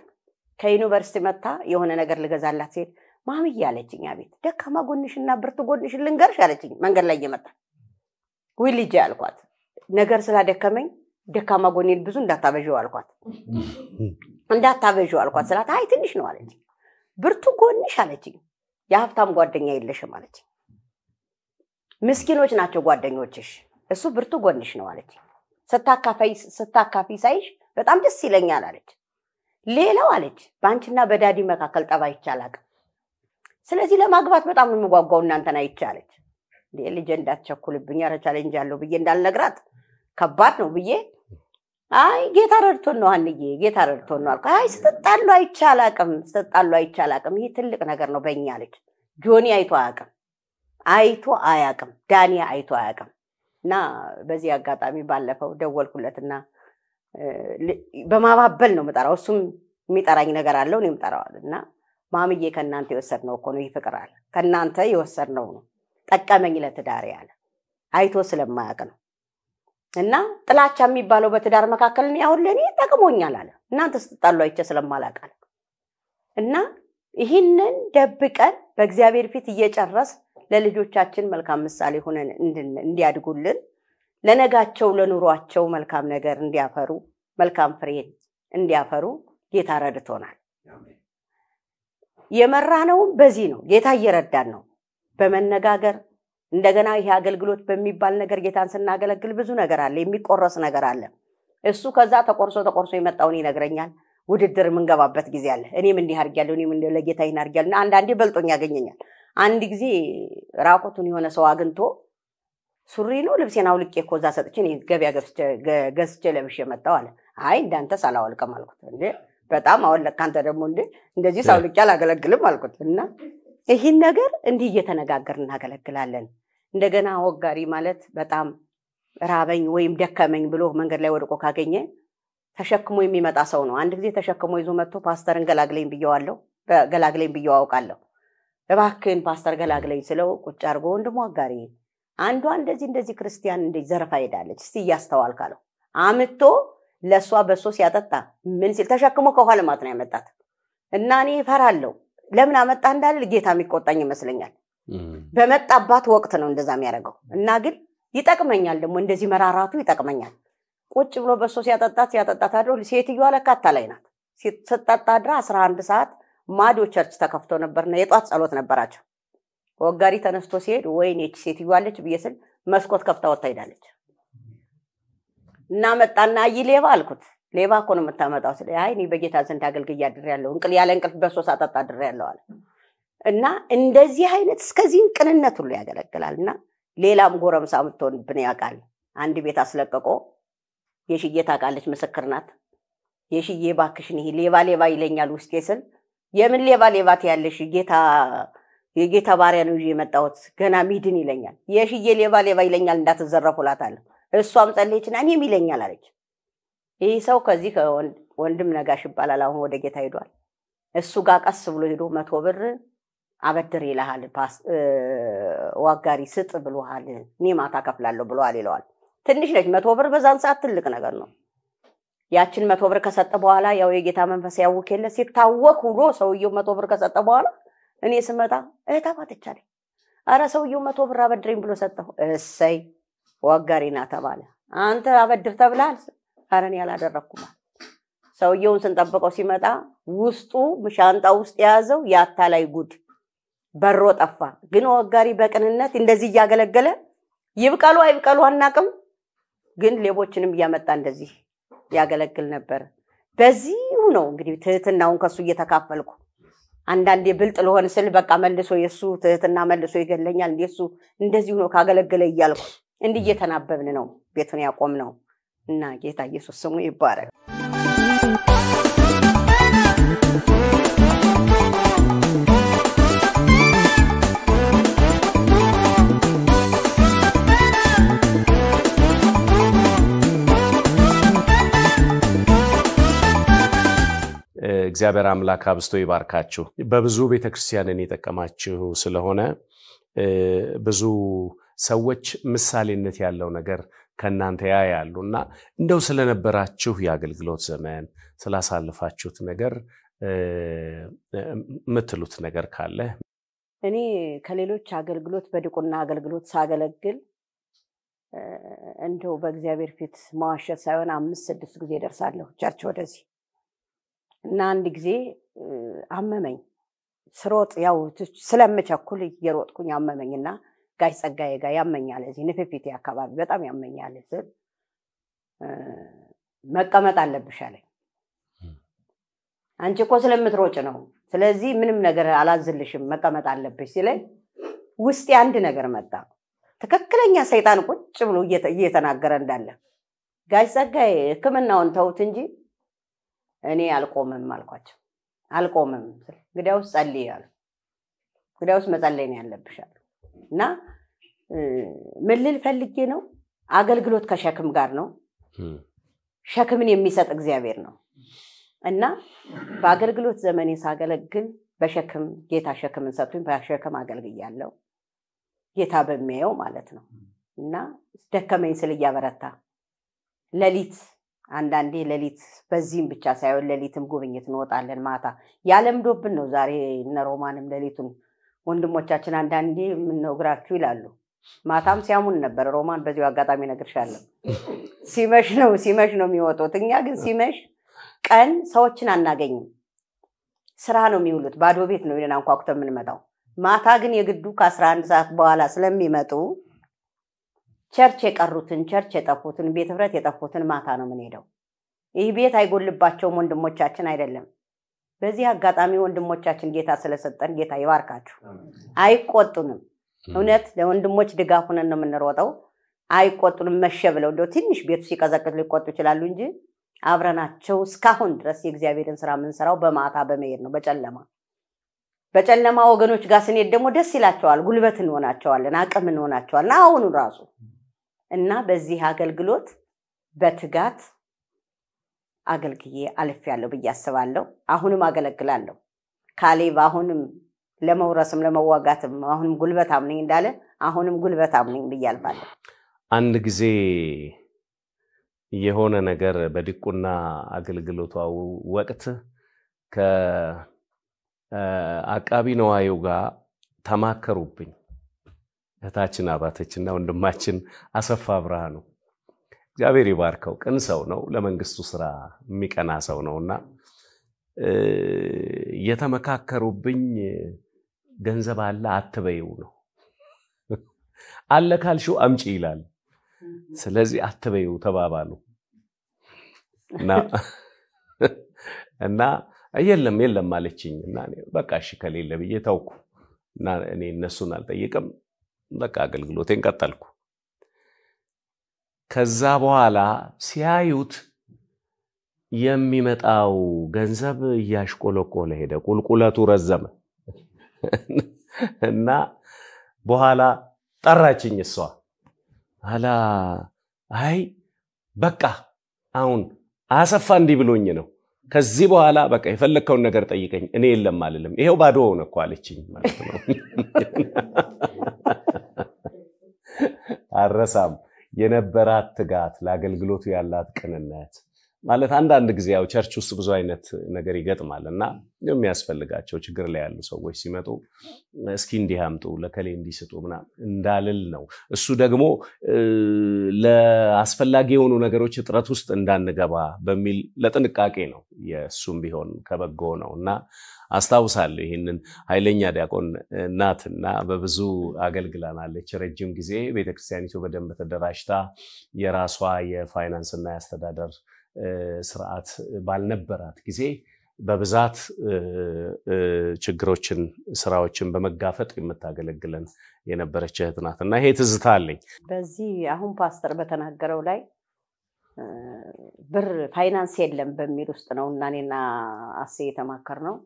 ከዩኒቨርሲቲ መጣ የሆነ ነገር ልገዛላት ሲል ማምዬ አለችኝ። አቤት። ደካማ ጎንሽና ብርቱ ጎንሽን ልንገርሽ አለችኝ። መንገድ ላይ እየመጣ ወይ ልጅ አልኳት፣ ነገር ስላደከመኝ ደካማ ጎኔን ብዙ እንዳታበዥው አልኳት። ስላት አይ ትንሽ ነው አለችኝ። ብርቱ ጎንሽ አለችኝ የሀብታም ጓደኛ የለሽም አለችኝ። ምስኪኖች ናቸው ጓደኞችሽ፣ እሱ ብርቱ ጎንሽ ነው አለችኝ። ስታካፊ ሳይሽ በጣም ደስ ይለኛል አለች። ሌላው አለች ባንቺና በዳዲ መካከል ጠባይ ይቻላል። ስለዚህ ለማግባት በጣም ነው የምጓጓው እናንተና ይቻለች። ልጅ እንዳትቸኩልብኝ ኧረ ቻሌንጅ አለው ብዬ እንዳልነግራት ከባድ ነው ብዬ አይ ጌታ ረድቶን ነው አንዬ ጌታ ረድቶን ነው አልኩ። አይ ስትጣሉ አይቻላቅም ይሄ ትልቅ ነገር ነው በእኛ አለች። ጆኒ አይቶ አያቅም ዳንያ አይቶ አያቅም። እና በዚህ አጋጣሚ ባለፈው ደወልኩለትና በማባበል ነው መጣራው። እሱም የሚጠራኝ ነገር አለው እኔም ጠራዋልና ማምዬ ከናንተ የወሰድነው እኮ ነው ይፈቅራል። ከናንተ የወሰድነው ነው ጠቀመኝ ለትዳር ያለ አይቶ ስለማያውቅ ነው። እና ጥላቻ የሚባለው በትዳር መካከል ነው ያው ለኔ ጠቅሞኛል አለ። እናንተ ስትጣሉ አይቼ ስለማላውቅ አለ። እና ይህንን ደብቀን በእግዚአብሔር ፊት እየጨረስ ለልጆቻችን መልካም ምሳሌ ሆነን እንዲያድጉልን ለነጋቸው ለኑሯቸው መልካም ነገር እንዲያፈሩ መልካም ፍሬ እንዲያፈሩ ጌታ ረድቶናል። የመራነው በዚህ ነው። ጌታ እየረዳን ነው። በመነጋገር እንደገና ይሄ አገልግሎት በሚባል ነገር ጌታን ስናገለግል ብዙ ነገር አለ የሚቆረስ ነገር አለ እሱ ከዛ ተቆርሶ የመጣውን ይነግረኛል ውድድር ምንገባበት ጊዜ አለ እኔም እንዲህ አርጋለሁ እኔም እንደ ለጌታ ይናርጋልና አንዳንዴ በልጦኝ ያገኘኛል አንድ ጊዜ ራቆቱን የሆነ ሰው አግንቶ ሱሪ ነው ልብሴን አውልቄ ኮዛ ሰጥቼ እኔ ገበያ ገዝቼ ለብሼ መጣው አለ አይ እንዳንተ ሳላወልቀም አልኩት እንዴ በጣም አወለቅ አንተ ደግሞ እንዴ እንደዚህ ሳውልቄ አላገለግልም አልኩት እና ይሄን ነገር እንዲህ እየተነጋገርን እናገለግላለን እንደገና ወጋሪ ማለት በጣም ራበኝ ወይም ደከመኝ ብሎ መንገድ ላይ ወድቆ ካገኘ ተሸክሞ የሚመጣ ሰው ነው አንድ ጊዜ ተሸክሞ ይዞ መጥቶ ፓስተርን ገላግለኝ ብየዋለሁ ገላግለኝ ብየው አውቃለሁ እባክህን ፓስተር ገላግለኝ ስለው ቁጭ አርጎ ወንድሙ ወጋሪ አንዷ እንደዚህ ክርስቲያን እንደዚህ ዘርፋ ሄዳለች እስቲ ያስተዋልካለው አምጥቶ ለሷ በሶ ሲያጠጣ ምን ሲል ተሸክሞ ከኋላ ማት ነው ያመጣት እና እኔ ፈራለሁ ለምን አመጣ እንዳለ ጌታ የሚቆጣኝ ይመስለኛል በመጣባት ወቅት ነው እንደዛ የሚያደርገው እና ግን ይጠቅመኛል ደግሞ እንደዚህ መራራቱ ይጠቅመኛል ቁጭ ብሎ በሶ ሲያጠጣት አድሮ ሴትዮዋ ለካታ ላይ ናት ስትጠጣ አድራ 11 ሰዓት ማዶ ቸርች ተከፍቶ ነበርና የጧት ጸሎት ነበራቸው ወጋሪ ተነስቶ ሲሄድ ወይኔ እቺ ሴትዮዋ አለች በየስል መስኮት ከፍታ ወጣ ሄዳለች እና መጣና ይሌባ አልኩት ሌባ እኮ ነው የምታመጣው ስለ አይ እኔ በጌታ ዘንድ አገልግያ አድሬያለሁ ያለ እንቅልፍ በሶ ሳጠጣ አድሬያለሁ አለ እና እንደዚህ አይነት እስከዚህ ቅንነት ሁሉ ያገለግላልና ሌላም ጎረምሳ ምትሆንብን ያቃል አንድ ቤት አስለቀቆ የሽዬ ታቃለች ምስክር ናት የሽዬ ባክሽን ይሄ ሌባ ይለኛል ውስጤ ስል የምን ሌባ ያለሽ የጌታ ባሪያ ነው የመጣሁት ገና ሚድን ይለኛል የሽዬ ሌባ ይለኛል እንዳትዘረፉላታል እሷም ጸለየችና እኔም ይለኛል አለች ይሄ ሰው ከዚህ ወንድም ነጋሽ ይባላል አሁን ወደ ጌታ ሄዷል እሱ ጋር ቀስ ብሎ ሄዶ 100 ብር አበድር ይልሃል ዋጋሪ ስጥ ብሎሃል እኔ ማታ ከፍላለሁ ብሎሃል ይለዋል ትንሽ ነች 100 ብር በዛን ሰዓት ትልቅ ነገር ነው ያችን 100 ብር ከሰጠ በኋላ ያው የጌታ መንፈስ ያውከለ ሲታወክ ሁሉ ሰውየው 100 ብር ከሰጠ በኋላ እኔ ስመጣ እታባተቻለኝ አረ ሰውየው 100 ብር አበድረኝ ብሎ ሰጠው እሰይ ዋጋሪና ተባለ አንተ አበድር ተብላል አረን ያላደረኩም ሰውየውን ስንጠብቀው ሲመጣ ውስጡ ምሻንጣ ውስጥ ያዘው ያታላይ ጉድ በሮ ጠፋ ግን ወጋሪ በቅንነት እንደዚህ ያገለገለ ይብቀሉ አይብቀሉ አናቅም ግን ሌቦችንም ያመጣ እንደዚህ ያገለግል ነበር በዚህ ነው እንግዲህ ትህትናውን ከሱ እየተካፈልኩ አንዳንዴ ብልጥ ለሆነ ስል በቃ መልሶ የሱ ትህትና መልሶ ይገለኛል እንደሱ እንደዚህ ነው ካገለገለ ይያልኩ እንዲህ እየተናበብን ነው ቤቱን ያቆም ነው እና ጌታ ኢየሱስ ስሙ ይባረክ እግዚአብሔር አምላክ አብስቶ ይባርካችሁ በብዙ ቤተክርስቲያንን የጠቀማችሁ ስለሆነ ብዙ ሰዎች ምሳሌነት ያለው ነገር ከናንተ ያያሉና እንደው ስለነበራችሁ ያገልግሎት ዘመን ስላሳልፋችሁት ነገር ምትሉት ነገር ካለ እኔ ከሌሎች አገልግሎት በድቁና አገልግሎት ሳገለግል እንደው በእግዚአብሔር ፊት ማዋሸት ሳይሆን 5-6 ጊዜ ደርሳለሁ ቸርች ወደዚህ እና አንድ ጊዜ አመመኝ ስሮጥ ያው ስለምቸኩል እየሮጥኩኝ አመመኝና ጋይ ጸጋዬ ጋር ያመኛል እዚህ ንፍፊቴ አካባቢ በጣም ያመኛል ስል መቀመጥ አለብሽ አለኝ አንቺ እኮ ስለምትሮጭ ነው ስለዚህ ምንም ነገር አላዝልሽም መቀመጥ አለብሽ ሲለኝ ውስጥ አንድ ነገር መጣ ተከክለኛ ሰይጣን ቁጭ ብሎ እየተናገረ እንዳለ ጋይ ጸጋዬ ህክምናውን ተውት እንጂ እኔ አልቆምም አልኳቸው አልቆምም እንግዲያውስ ጸልይ አለ እንግዲያውስ መጸለይ ነው ያለብሽ እና ምልል ፈልጌ ነው አገልግሎት ከሸክም ጋር ነው ሸክምን የሚሰጥ እግዚአብሔር ነው እና በአገልግሎት ዘመኔ ሳገለግል በሸክም ጌታ ሸክምን ሰጥቶኝ በሸክም አገልግያለሁ ጌታ በሚያየው ማለት ነው እና ደከመኝ ስል ያበረታ ለሊት አንዳንዴ ለሊት በዚህም ብቻ ሳይሆን ለሊትም ጉብኝት እንወጣለን ማታ ያለምዶብን ነው ዛሬ እነ ሮማንም ለሊቱን ወንድሞቻችን አንዳንዴ ምን ነው ግራችሁ ይላሉ ማታም ሲያሙን ነበር ሮማን በዚሁ አጋጣሚ ነግርሻለሁ ሲመሽ ነው የሚወጡት እኛ ግን ሲመሽ ቀን ሰዎችን አናገኝም ስራ ነው የሚውሉት ባዶ ቤት ነው ይለና አንኳኩተን የምንመጣው ማታ ግን የግዱ ከ11 ሰዓት በኋላ ስለሚመጡ ቸርች የቀሩትን ቸርች የጠፉትን ቤት ህብረት የጠፉትን ማታ ነው ምን ሄደው ይህ ቤት አይጎልባቸውም ወንድሞቻችን አይደለም በዚህ አጋጣሚ ወንድሞቻችን ጌታ ስለሰጠን ጌታ ይባርካችሁ አይቆጡንም እውነት ለወንድሞች ድጋፍ ሆነን ነው የምንሮጠው አይቆጡንም መሸ ብለው እንደው ትንሽ ቤቱ ሲቀዘቅዝ ሊቆጡ ይችላሉ እንጂ አብረናቸው እስካሁን ድረስ የእግዚአብሔርን ስራ የምንሰራው በማታ በመሄድ ነው በጨለማ ወገኖች ጋር ስንሄድ ደግሞ ደስ ይላቸዋል ጉልበት እንሆናቸዋለን አቅም እንሆናቸዋለን አሁን ራሱ እና በዚህ አገልግሎት በትጋት አገልግዬ አልፌያለሁ በያስባለሁ አሁንም አገለግላለሁ ካሌብ አሁንም ለመውረስም ለመዋጋትም አሁንም ጉልበታም ነኝ እንዳለ አሁንም ጉልበታም ነኝ በያልባለሁ አንድ ጊዜ የሆነ ነገር በድቁና አገልግሎቷ ወቅት ከአቃቢ ነዋዩ ጋር ተማከሩብኝ እህታችን አባተችና ወንድማችን አሰፋ ብርሃኑ እግዚአብሔር ይባርከው ቅን ሰው ነው ለመንግስቱ ስራ የሚቀና ሰው ነውና የተመካከሩብኝ ገንዘብ አለ አትበይው ነው አለ ካልሽው አምጪ ይላል ስለዚህ አትበይው ተባባሉ እና የለም ማለችኝና በቃ እሺ ከሌለ ብዬ ተውኩ እና እኔ እነሱን አልጠይቅም በቃ አገልግሎቴን ቀጠልኩ ከዛ በኋላ ሲያዩት የሚመጣው ገንዘብ ያሽቆለቆለ ሄደ ቁልቁለቱ ረዘመ እና በኋላ ጠራችኝ እሷ አይ በቃ አሁን አሰፋ እንዲ ብሎኝ ነው ከዚህ በኋላ በቃ የፈለከውን ነገር ጠይቀኝ እኔ የለም አልልም ይሄው ባዶ ሆነ እኮ አለችኝ ማለት ነው አረሳም የነበራት ትጋት ለአገልግሎቱ ያላት ቅንነት ማለት አንድ ጊዜ ያው ቸርች ውስጥ ብዙ አይነት ነገር ይገጥማልና የሚያስፈልጋቸው ችግር ላይ ያሉ ሰዎች ሲመጡ እስኪ እንዲያምጡ ለከሌ እንዲስጡና እንዳልል ነው እሱ ደግሞ ለአስፈላጊ የሆኑ ነገሮች ጥረት ውስጥ እንዳንገባ በሚል ለጥንቃቄ ነው የሱም ቢሆን ከበጎ ነውና አስታውሳለሁ ይሄንን ኃይለኛ ዲያቆን ናትና በብዙ አገልግላናለች ረጅም ጊዜ ቤተክርስቲያኒቱ በደንብ ተደራጅታ የራሷ የፋይናንስ እና ያስተዳደር ስርዓት ባልነበራት ጊዜ በብዛት ችግሮችን ስራዎችን በመጋፈጥ የምታገለግለን የነበረች እህት ናትና ይሄ ትዝታ አለኝ በዚህ አሁን ፓስተር በተናገረው ላይ ብር ፋይናንስ የለም በሚል ውስጥ ነውና እኔና አሴ የተማከርነው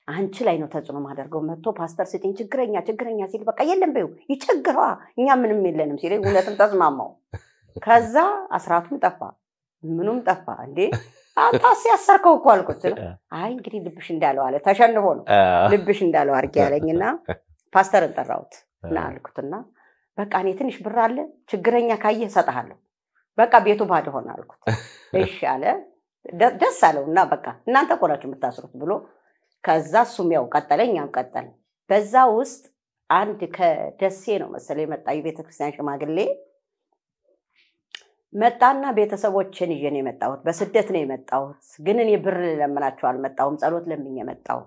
አንቺ ላይ ነው ተጽዕኖ ማደርገው መጥቶ ፓስተር ሲጥኝ ችግረኛ ሲል በቃ የለም በዩ ይቸግረዋ እኛ ምንም የለንም ሲል ሁለቱም ተስማማው ከዛ አስራቱም ጠፋ ምኑም ጠፋ እንዴ አንታስ ያሰርከው እኮ አልኩት አይ እንግዲህ ልብሽ እንዳለው አለ ተሸንፎ ነው ልብሽ እንዳለው አርጊ ያለኝና ፓስተርን ጠራውት እና አልኩትና በቃ እኔ ትንሽ ብር አለ ችግረኛ ካየ ሰጣለሁ በቃ ቤቱ ባዶ ሆነ አልኩት እሺ አለ ደስ አለውና በቃ እናንተ ቆራችሁ የምታስሩት ብሎ ከዛ ሱም ያው ቀጠለኛም ቀጠል በዛ ውስጥ አንድ ከደሴ ነው መሰለኝ መጣ የቤተክርስቲያን ሽማግሌ መጣና ቤተሰቦችን ይየኔ መጣሁት በስደት ነው የመጣሁት ግን እኔ ብር ለምናቸው አልመጣሁም ጸሎት ለምኝ የመጣሁ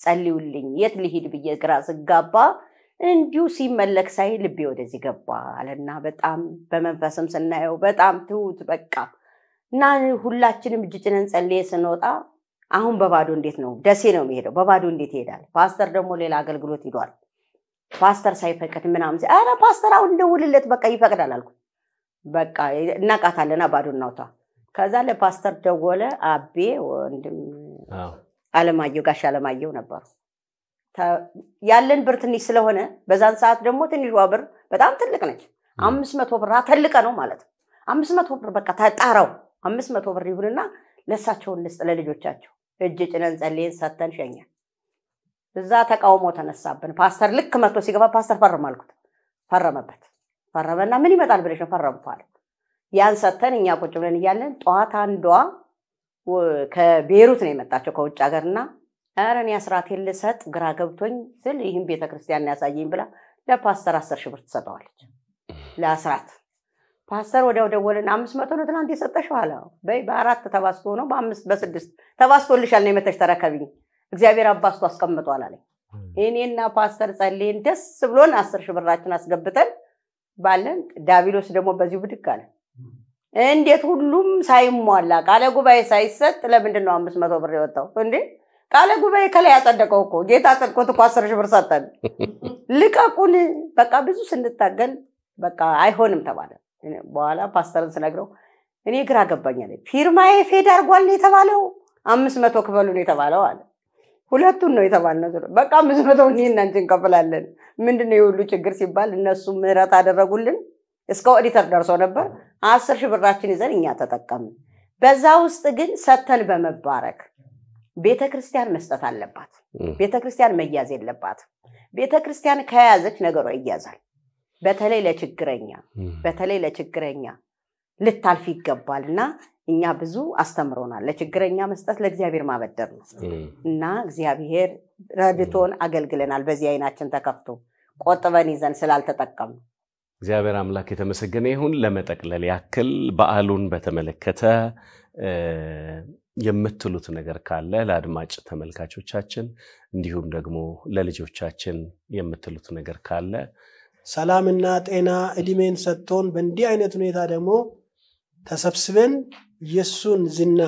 ጸልዩልኝ የት ልሂድ ብዬ ግራ ስጋባ እንዲሁ ሲመለክ ሳይ ልቤ ወደዚህ ገባ አለና በጣም በመንፈስም ስናየው በጣም ትሁት በቃ እና ሁላችንም እጅጭነን ጸልዬ ስንወጣ አሁን በባዶ እንዴት ነው ደሴ ነው የሚሄደው በባዶ እንዴት ይሄዳል ፓስተር ደግሞ ሌላ አገልግሎት ይዷል ፓስተር ሳይፈቅድ ምናምን አረ ፓስተር አሁን እንደውልለት በቃ ይፈቅዳል አልኩ በቃ እናቃታለና ባዶ እናውታ ከዛ ለፓስተር ደወለ አቤ ወንድም አለማየሁ ጋሽ አለማየሁ ነበር ያለን ብር ትንሽ ስለሆነ በዛን ሰዓት ደግሞ ትንሿ ብር በጣም ትልቅ ነች 500 ብር አተልቀ ነው ማለት 500 ብር በቃ ታጣራው 500 ብር ይሁንና ለሳቸው ልስጥ ለልጆቻቸው እጅ ጭነን ጸልየን ሰተን ሸኛ እዛ ተቃውሞ ተነሳብን ፓስተር ልክ መጥቶ ሲገባ ፓስተር ፈርም አልኩት ፈረመና ምን ይመጣል ብለሽ ፈረምኳል ያን ሰተን እኛ ቁጭ ብለን ይያለን ጧት አንዷ ከቤሩት ነው የመጣቸው ከውጭ ሀገርና አረን ያስራቴን ልሰጥ ግራ ገብቶኝ ስል ይሄን ቤተክርስቲያን ያሳየኝ ብላ ለፓስተር 10 ሺህ ብር ተሰጠዋለች ለአስራት ፓስተር ወዲያው ደወለና 500 ነው ትናንት የሰጠሽው አለ በይ በአራት ተባስቶ ነው በ5 በ6 ተባስቶልሻል ነው የመተሽ ተረከብኝ እግዚአብሔር አባስቶ አስቀምጧል አለኝ እኔና ፓስተር ጸልየን ደስ ብሎን 10,000 ብራችን አስገብተን ባለን ዳቢሎስ ደግሞ በዚሁ ብድግ አለ እንዴት ሁሉም ሳይሟላ ቃለ ጉባኤ ሳይሰጥ ለምንድን ነው 500 ብር የወጣው እንዴ ቃለ ጉባኤ ከላይ ያጸደቀው እኮ ጌታ ጸድቆት እኮ 10,000 ብር ሰጠን ልቀቁን በቃ ብዙ ስንታገል በቃ አይሆንም ተባለ በኋላ ፓስተርን ስነግረው እኔ ግራ ገባኛል ፊርማዬ ፌድ አርጓል የተባለው 500 ክፈሉ ነው የተባለው አለ ሁለቱን ነው የተባልነው በቃ 500 እኔና አንቺ እንከፍላለን ምንድነው የሁሉ ችግር ሲባል እነሱ ምህረት አደረጉልን እስከ ኦዲተር ደርሶ ነበር 10,000 ብራችን ይዘን እኛ ተጠቀምን በዛ ውስጥ ግን ሰተን በመባረክ ቤተክርስቲያን መስጠት አለባት ቤተክርስቲያን መያዝ የለባት ቤተክርስቲያን ከያዘች ነገሩ ይያዛል በተለይ ለችግረኛ ልታልፍ ይገባልና እኛ ብዙ አስተምሮናል ለችግረኛ መስጠት ለእግዚአብሔር ማበደር ነው እና እግዚአብሔር ረድቶን አገልግለናል በዚህ አይናችን ተከፍቶ ቆጥበን ይዘን ስላልተጠቀም እግዚአብሔር አምላክ የተመሰገነ ይሁን ለመጠቅለል ያክል በዓሉን በተመለከተ የምትሉት ነገር ካለ ለአድማጭ ተመልካቾቻችን እንዲሁም ደግሞ ለልጆቻችን የምትሉት ነገር ካለ ሰላምና ጤና እድሜን ሰጥቶን በእንዲህ አይነት ሁኔታ ደግሞ ተሰብስበን ኢየሱስን ዝና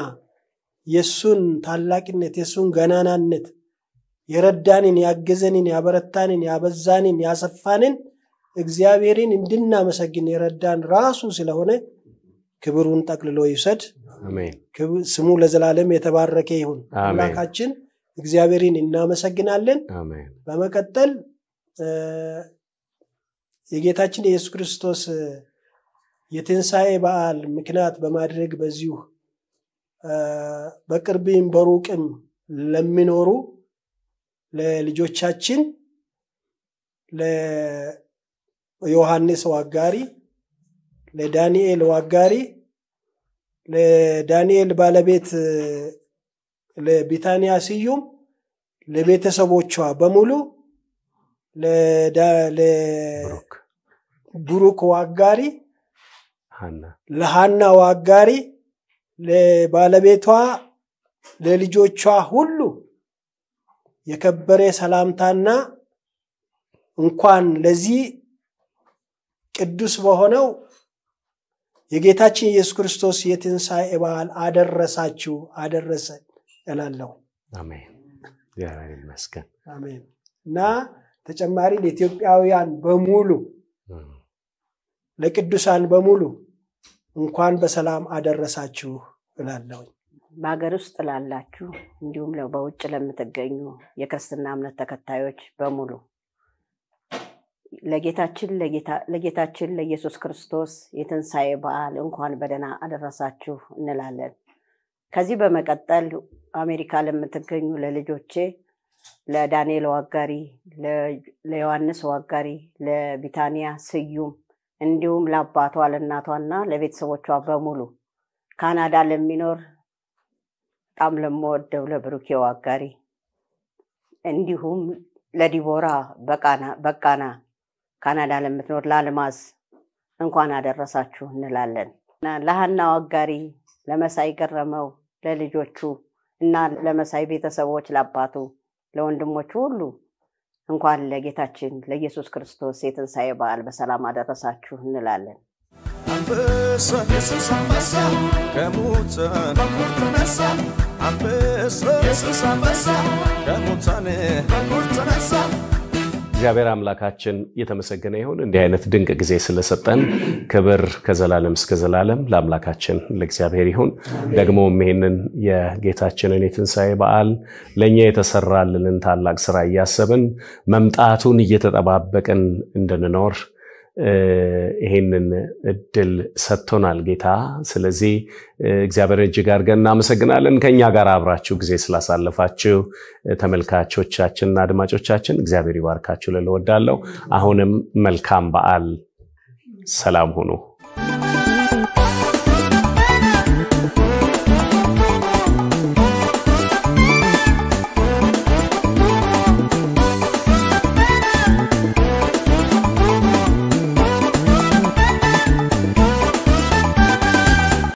ኢየሱስን ታላቅነት ኢየሱስን ገናናነት የረዳንን ያገዘንን ያበረታንን ያበዛንን ያሰፋንን እግዚአብሔርን እንድናመሰግን የረዳን ራሱ ስለሆነ ክብሩን ጠቅልሎ ይውሰድ አሜን ስሙ ለዘላለም የተባረከ ይሁን አምላካችን እግዚአብሔርን እናመሰግናለን አሜን በመቀጠል የጌታችን ኢየሱስ ክርስቶስ የትንሣኤ በዓል ምክንያት በማድረግ በዚሁ በቅርብም በሩቅም ለሚኖሩ ለልጆቻችን ለዮሐንስ ዋጋሪ ለዳንኤል ዋጋሪ ለዳንኤል ባለቤት ለቢታንያ ስዩም ለቤተሰቦቿ በሙሉ ለብሩክ ዋጋሪ ለሃና ዋጋሪ ለባለቤቷ ለልጆቿ ሁሉ የከበረ ሰላምታና እንኳን ለዚህ ቅዱስ በሆነው የጌታችን ኢየሱስ ክርስቶስ የትንሣኤ በዓል አደረሳችሁ አደረሰ እላለሁ አሜን እግዚአብሔር ይመስገን አሜን እና ተጨማሪ ለኢትዮጵያውያን በሙሉ ለቅዱሳን በሙሉ እንኳን በሰላም አደረሳችሁ እላለሁ በአገር ውስጥ ላላችሁ እንዲሁም በውጭ ለምትገኙ የክርስትና እምነት ተከታዮች በሙሉ ለጌታችን ለኢየሱስ ክርስቶስ የትንሣኤ በዓል እንኳን በደህና አደረሳችሁ እንላለን ከዚህ በመቀጠል አሜሪካ ለምትገኙ ለልጆቼ ለዳንኤል ዋጋሪ ለዮሐንስ ዋጋሪ ለቢታንያ ስዩም እንዲሁም ለአባቷ ለእናቷና ለቤተሰቦቿ በሙሉ ካናዳ ለሚኖር በጣም ለምወደው ለብሩክ ዋጋሪ እንዲሁም ለዲቦራ በቃና ካናዳ ለምትኖር ለአልማዝ እንኳን አደረሳችሁ እንላለን ለሃና ዋጋሪ ለመሳይ ገረመው ለልጆቹ እና ለመሳይ ቤተሰቦች ለአባቱ ለወንድሞቹ ሁሉ እንኳን ለጌታችን ለኢየሱስ ክርስቶስ የትንሣኤ በዓል በሰላም አደረሳችሁ እንላለን አንበሳ ኢየሱስ አንበሳ ከሙታን ተነሳ አንበሳ ኢየሱስ አንበሳ ከሙታን ተነሳ እግዚአብሔር አምላካችን የተመሰገነ ይሁን እንዲህ አይነት ድንቅ ጊዜ ስለሰጠን ክብር ከዘላለም እስከ ዘላለም ለአምላካችን ለእግዚአብሔር ይሁን ደግሞ ይሄንን የጌታችንን የትንሣኤ በዓል ለኛ የተሰራልንን ታላቅ ስራ ያሰብን መምጣቱን እየተጠባበቅን እንድንኖር ይሄንን እድል ሰጥቶናል ጌታ ስለዚህ እግዚአብሔር እጅግ አድርገን እናመሰግናለን ከኛ ጋር አብራችሁ ጊዜ ስላሳለፋችሁ ተመልካቾቻችንና አድማጮቻችን እግዚአብሔር ይባርካችሁ ለወዳለው አሁንም መልካም በዓል ሰላም ሁኑ